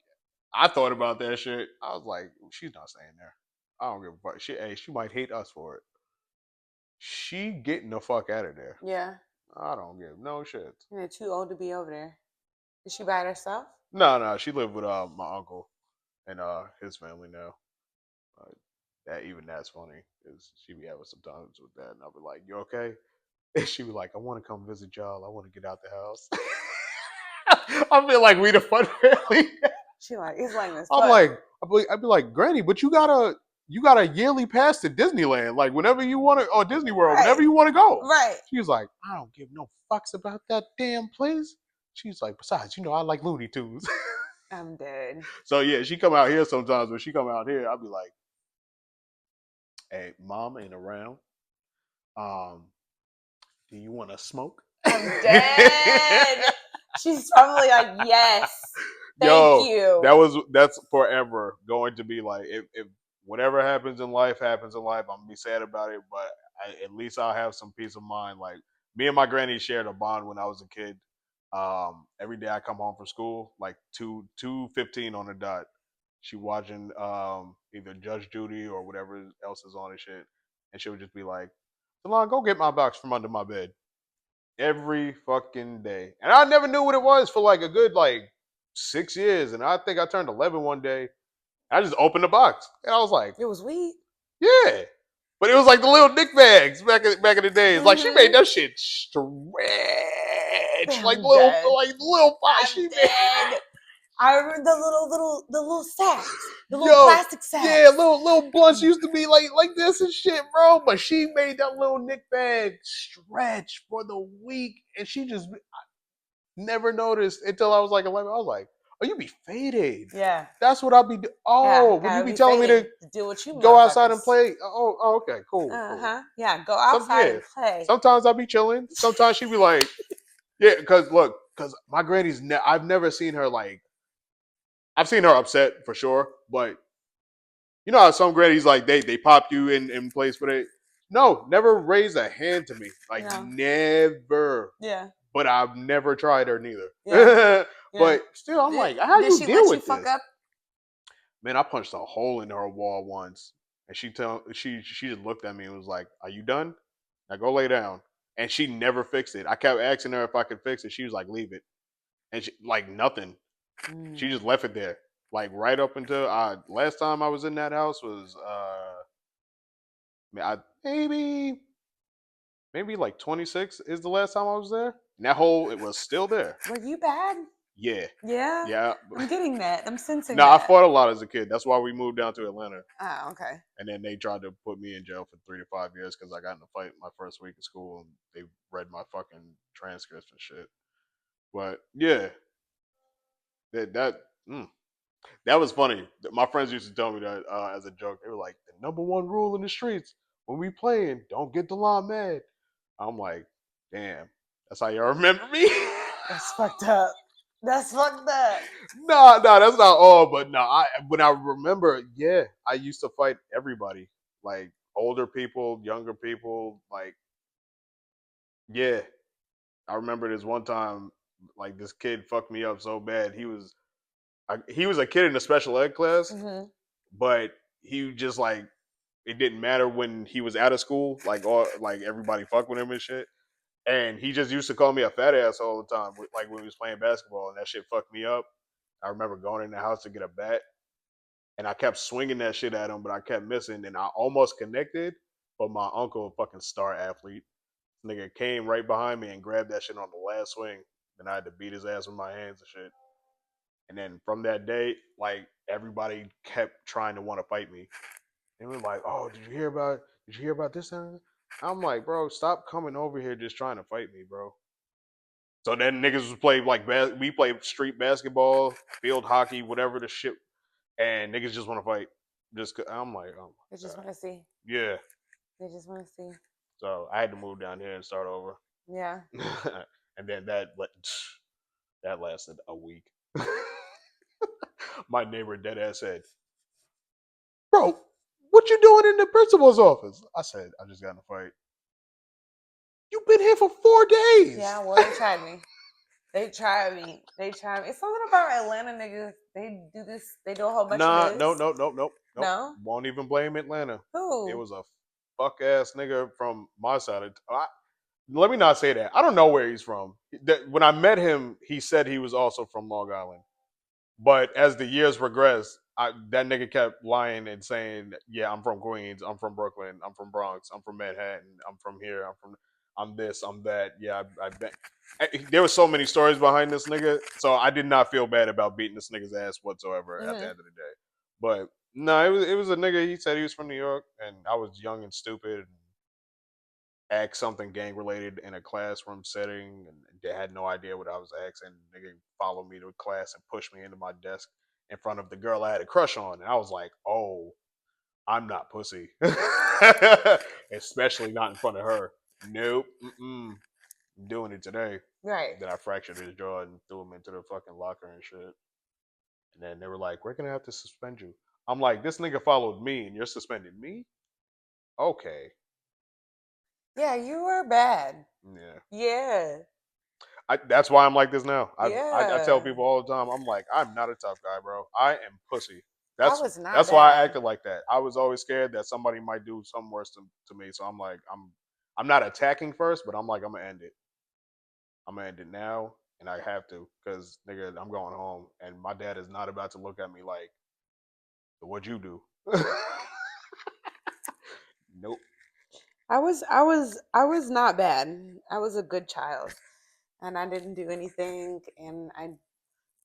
I thought about that shit. I was like, she's not staying there. I don't give a fuck. She might hate us for it. She getting the fuck out of there. Yeah. I don't give no shit. You're too old to be over there. Is she by herself? No. She lived with my uncle and his family now. That's funny because she be having some times with that, and I'll be like, "You okay?" And she be like, "I want to come visit y'all. I want to get out the house." I feel like we the fun family. She like, it's like this. I'm like, I'd be like, Granny, but you got a yearly pass to Disneyland, like whenever you want to, or Disney World, whenever you want to go. Right. She was like, I don't give no fucks about that damn place. She's like, besides, I like Looney Tunes. I'm dead. So yeah, she come out here sometimes. When she come out here, I'll be like, hey, mom ain't around. Do you want to smoke? I'm dead. She's probably like, yes. Thank you. That's forever going to be like, if whatever happens in life, I'm gonna be sad about it, but at least I'll have some peace of mind. Like me and my granny shared a bond when I was a kid. Every day I come home from school, like 2:15 on the dot. She watching either Judge Judy or whatever else is on and shit, and she would just be like, "Salon, go get my box from under my bed." Every fucking day, and I never knew what it was for like a good 6 years, and I think I turned 11 one day. I just opened the box, and I was like, it was weed. Yeah, but it was like the little Nick bags back in the days. Like she made that shit stretch, like little box. She made. I remember the little sacks, the little plastic sacks. Yeah, little blunts used to be like this and shit, bro. But she made that little Nick bag stretch for the week, and she just never noticed until I was like 11. I was like, "Oh, you be faded." Yeah, that's what I be. Oh, when you be telling me to do what you go outside and play. Oh, okay, cool. Cool. Yeah, go outside and play. Sometimes I be chilling. Sometimes she be like, yeah, because my granny's. I've never seen her like. I've seen her upset for sure, but you know how some grannies like they pop you in place for it. No, never raised a hand to me. Like never. Yeah. But I've never tried her neither. Yeah. But still, I'm like, how do you deal with this? Fuck up? Man, I punched a hole in her wall once, and she just looked at me and was like, "Are you done? Now go lay down." And she never fixed it. I kept asking her if I could fix it. She was like, "Leave it," and she like nothing. She just left it there, like right up until last time I was in that house was maybe like 26 is the last time I was there. And that hole, it was still there. Were you bad? Yeah. Yeah? Yeah. I'm getting that. I'm sensing that. I fought a lot as a kid. That's why we moved down to Atlanta. Oh, okay. And then they tried to put me in jail for 3 to 5 years because I got in a fight my first week of school and they read my fucking transcripts and shit. But yeah. That was funny. My friends used to tell me that as a joke. They were like, the number one rule in the streets when we playing, don't get the law mad. I'm like, damn, that's how y'all remember me? That's fucked up. That's fucked up. No, that's not all. But no, when I remember, yeah, I used to fight everybody, like older people, younger people, like, yeah. I remember this one time, like this kid fucked me up so bad. He was a kid in a special ed class, but he just like it didn't matter when he was out of school. Like everybody fucked with him and shit. And he just used to call me a fat ass all the time, like when we was playing basketball, and that shit fucked me up. I remember going in the house to get a bat, and I kept swinging that shit at him, but I kept missing, and I almost connected, but my uncle, a fucking star athlete, nigga came right behind me and grabbed that shit on the last swing, and I had to beat his ass with my hands and shit. And then from that day, like everybody kept trying to want to fight me. They were like, "Oh, did you hear about this?" I'm like, "Bro, stop coming over here just trying to fight me, bro." So then niggas was play like we played street basketball, field hockey, whatever the shit, and niggas just want to fight. I'm like, oh, they just want to see. Yeah. They just want to see. So I had to move down here and start over. Yeah. And then that lasted a week. My neighbor deadass said, "Bro, what you doing in the principal's office?" I said, "I just got in a fight." "You've been here for 4 days." Yeah, well, they tried me. They tried me. It's something about Atlanta niggas. They do this. They do a whole bunch of this. No. Won't even blame Atlanta. Who? It was a fuck ass nigga from my side. Let me not say that. I don't know where he's from. When I met him, he said he was also from Long Island. But as the years progressed, that nigga kept lying and saying, "Yeah, I'm from Queens. I'm from Brooklyn. I'm from Bronx. I'm from Manhattan. I'm from here. I'm from." I'm this, I'm that. Yeah, I bet. There were so many stories behind this nigga, so I did not feel bad about beating this nigga's ass whatsoever at the end of the day. But no, it was a nigga. He said he was from New York, and I was young and stupid. And asked something gang related in a classroom setting, and they had no idea what I was asking. Nigga followed me to class and pushed me into my desk in front of the girl I had a crush on, and I was like, "Oh, I'm not pussy," especially not in front of her. Nope, I'm doing it today. Right. Then I fractured his jaw and threw him into the fucking locker and shit. And then they were like, "We're gonna have to suspend you." I'm like, "This nigga followed me, and you're suspending me?" Okay. Yeah, you were bad. Yeah. Yeah. That's why I'm like this now. I tell Yeah. people all the time, I'm like, I'm not a tough guy, bro. I am pussy. I was not That's why I bad. acted like that. I was always scared that somebody might do something worse to me. So I'm like, I'm not attacking first, but I'm like, I'm gonna end it. I'm gonna end it now, and I have to, because nigga, I'm going home, and my dad is not about to look at me like, what'd you do? Nope. I was not bad. I was a good child. And I didn't do anything, and I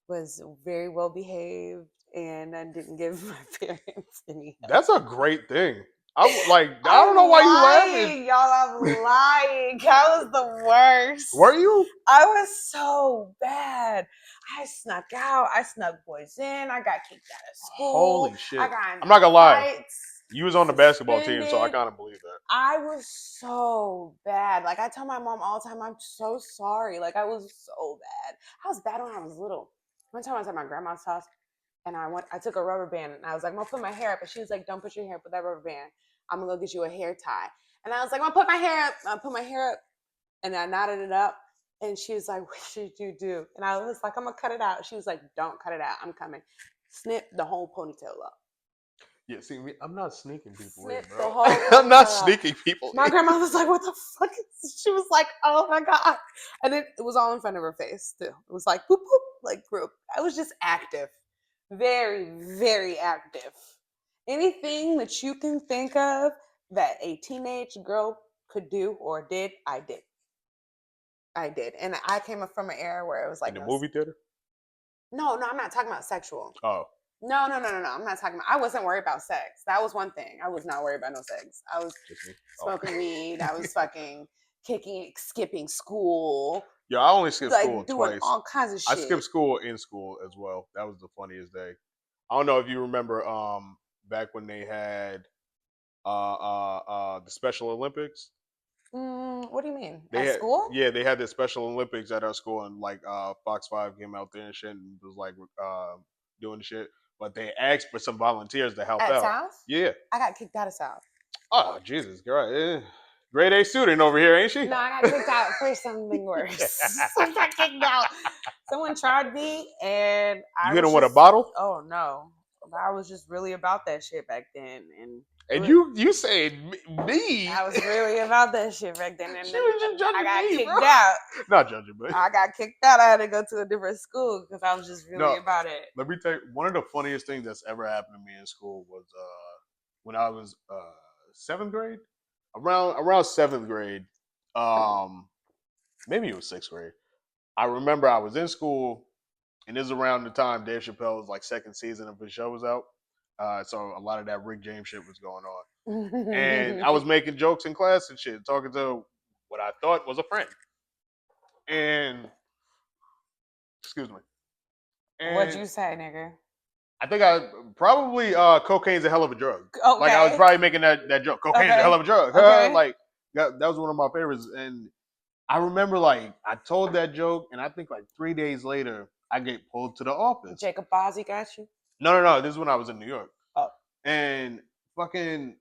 was very well behaved, and I didn't give my parents any help. That's a great thing. I don't know why you laughing. Y'all, I'm lying. I was the worst. Were you? I was so bad. I snuck out. I snuck boys in. I got kicked out of school. Holy shit. I got I'm not gonna lie. fights. You was on the basketball team, so I kind of believe that. I was so bad. Like, I tell my mom all the time, I'm so sorry. Like, I was so bad. I was bad when I was little. One time I was at my grandma's house, and I took a rubber band, and I was like, I'm going to put my hair up. And she was like, don't put your hair up with that rubber band. I'm going to go get you a hair tie. And I was like, I'm going to put my hair up. I put my hair up, and I knotted it up. And she was like, what should you do? And I was like, I'm going to cut it out. She was like, don't cut it out. I'm coming. Snip the whole ponytail up. Yeah, see, I'm not sneaking people in, Snip the bro. whole I'm not ponytail up. sneaking people My in. grandma was like, what the fuck is... She was like, oh my God. And it was all in front of her face too. It was like, boop, boop, like group. I was just active. Very, very active. Anything that you can think of that a teenage girl could do or did, I did. I did. And I came up from an era where it was like... In the movie theater? No, I'm not talking about sexual. Oh. No. I'm not talking about... I wasn't worried about sex. That was one thing. I was not worried about no sex. I was smoking weed. I was fucking skipping school. Yeah, I only skipped like, school doing twice. all kinds of shit. I skipped school in school as well. That was the funniest day. I don't know if you remember back when they had the Special Olympics. What do you mean? At school? Yeah, they had the Special Olympics at our school, and like Fox 5 came out there and shit and was like doing the shit. But they asked for some volunteers to help At out. South? Yeah. I got kicked out of South. Oh, Jesus, girl. Grade A student over here, ain't she? No, I got kicked out for something worse. I got kicked out. Someone tried me, and You hit him with a bottle? Oh, no. I was just really about that shit back then. And you said me. I was really about that shit back then. And she was just judging I got me, kicked bro. out. Not judging, but I got kicked out. I had to go to a different school because I was just really about it. Let me tell you, one of the funniest things that's ever happened to me in school was when I was 7th grade. Around 7th grade, maybe it was 6th grade. I remember I was in school, and this is around the time Dave Chappelle's like second season of his show was out. So a lot of that Rick James shit was going on. And I was making jokes in class and shit, talking to what I thought was a friend. And excuse me. And What'd you say, nigga? I think probably cocaine's a hell of a drug. Okay. Like I was probably making that joke. Cocaine's a hell of a drug. Okay. Like that was one of my favorites. And I remember like I told that joke, and I think like 3 days later I get pulled to the office. Jacob Bozzi got you? No. This is when I was in New York. Oh. And fucking,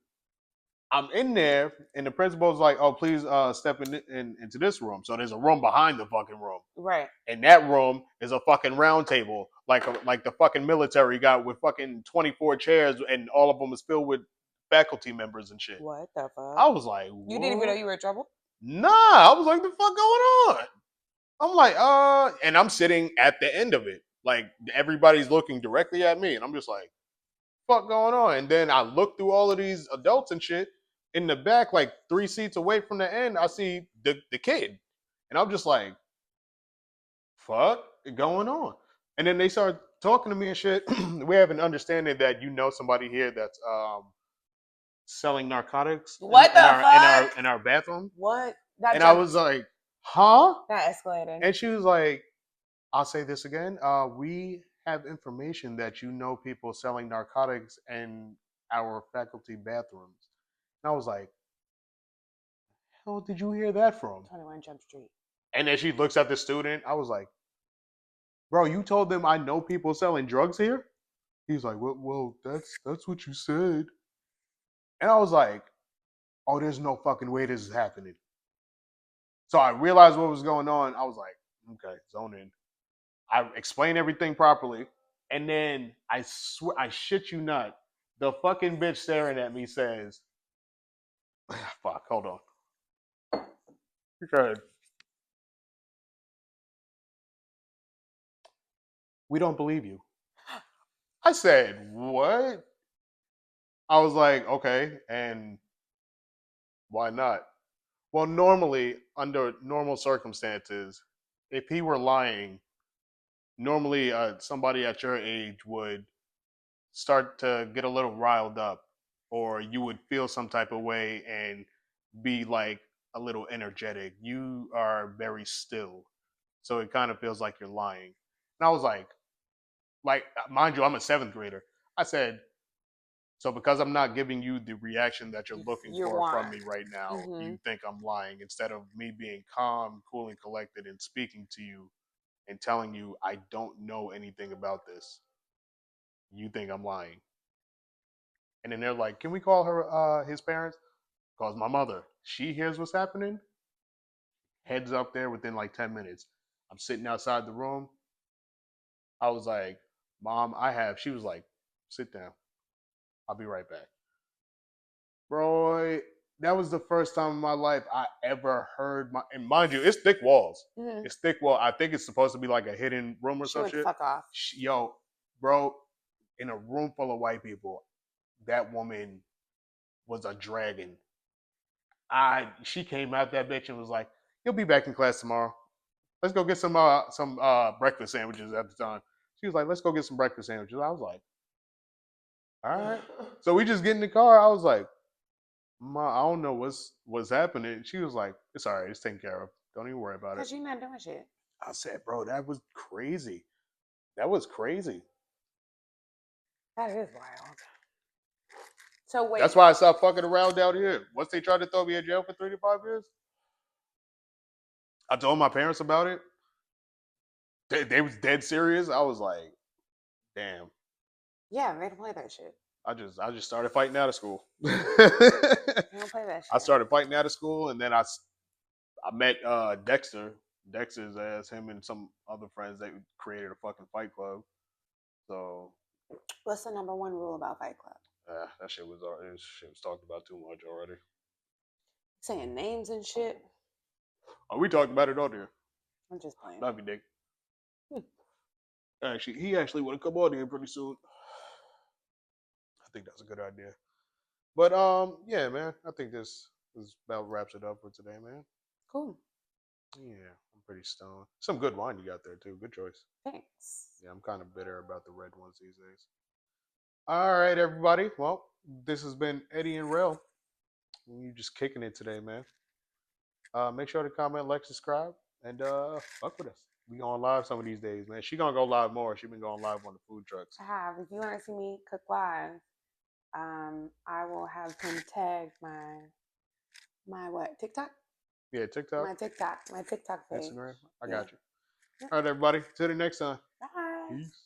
I'm in there, and the principal's like, "Oh, please step into this room." So there's a room behind the fucking room. Right. And that room is a fucking round table, like the fucking military got with fucking 24 chairs, and all of them is filled with faculty members and shit. What the fuck? I was like, what? You didn't even know you were in trouble? Nah, I was like, the fuck going on? I'm like, and I'm sitting at the end of it. Like, everybody's looking directly at me, and I'm just like, fuck going on? And then I look through all of these adults and shit, in the back, like 3 seats away from the end, I see the kid. And I'm just like, fuck going on? And then they start talking to me and shit. We have an understanding that you know somebody here that's selling narcotics What in the our fuck? in our bathroom. What? That And I was like, huh? that escalated. And she was like, I'll say this again. We have information that you know people selling narcotics in our faculty bathrooms. And I was like, hell did you hear that from? 21 Jump Street. And then she looks at the student. I was like, bro, you told them I know people selling drugs here? He's like, well, that's what you said. And I was like, oh, there's no fucking way this is happening. So I realized what was going on. I was like, okay, zone in. I explained everything properly. And then I swear, I shit you not, the fucking bitch staring at me says, fuck, hold on. Go ahead. We don't believe you. I said, what? I was like, okay, and why not? Well, normally, under normal circumstances, if he were lying, normally somebody at your age would start to get a little riled up, or you would feel some type of way and be like a little energetic. You are very still, so it kind of feels like you're lying. And I was like, mind you, I'm a 7th grader. I said, so because I'm not giving you the reaction that you're looking for from me right now, you think I'm lying instead of me being calm, cool, and collected and speaking to you and telling you I don't know anything about this. You think I'm lying. And then they're like, can we call her his parents? Calls my mother. She hears what's happening, heads up there within like 10 minutes. I'm sitting outside the room. I was like, Mom, she was like, sit down. I'll be right back. Bro, that was the first time in my life I ever heard and mind you, it's thick walls. Mm-hmm. It's thick wall. I think it's supposed to be like a hidden room or some shit. Fuck off. Yo, bro, in a room full of white people, that woman was a dragon. She came out that bitch and was like, "You'll be back in class tomorrow. Let's go get some breakfast sandwiches." At the time, she was like, "Let's go get some breakfast sandwiches." I was like, "All right." So we just get in the car. I was like, "Ma, I don't know what's happening." She was like, "It's all right. It's taken care of. Don't even worry about it." Because you're not doing shit. I said, "Bro, that was crazy. That was crazy." That is wild. So wait. That's why I stopped fucking around down here. Once they tried to throw me in jail for 3 to 5 years, I told my parents about it. They was dead serious. I was like, damn. Yeah, they don't play that shit. I just started fighting out of school. They don't play that shit. I started fighting out of school, and then I met Dexter. Dexter's ass, him and some other friends, they created a fucking fight club. So, what's the number one rule about Fight Club? That shit was talked about too much already. Saying names and shit. Oh, we talked about it on there. I'm just playing. Love you, Dick. Actually, he actually want to come on here pretty soon. I think that's a good idea. But yeah, man, I think this about wraps it up for today, man. Cool. Yeah, I'm pretty stoned. Some good wine you got there too. Good choice. Thanks. Yeah, I'm kind of bitter about the red ones these days. All right, everybody. Well, this has been Eddie and Rell. You just kicking it today, man. Make sure to comment, like, subscribe, and fuck with us. We going live some of these days, man. She gonna go live more. She been going live on the food trucks. I have. If you want to see me cook live, I will have him tag my what, TikTok? Yeah, TikTok. My TikTok page. Instagram. I got you. All right, everybody. Till the next time. Bye. Peace.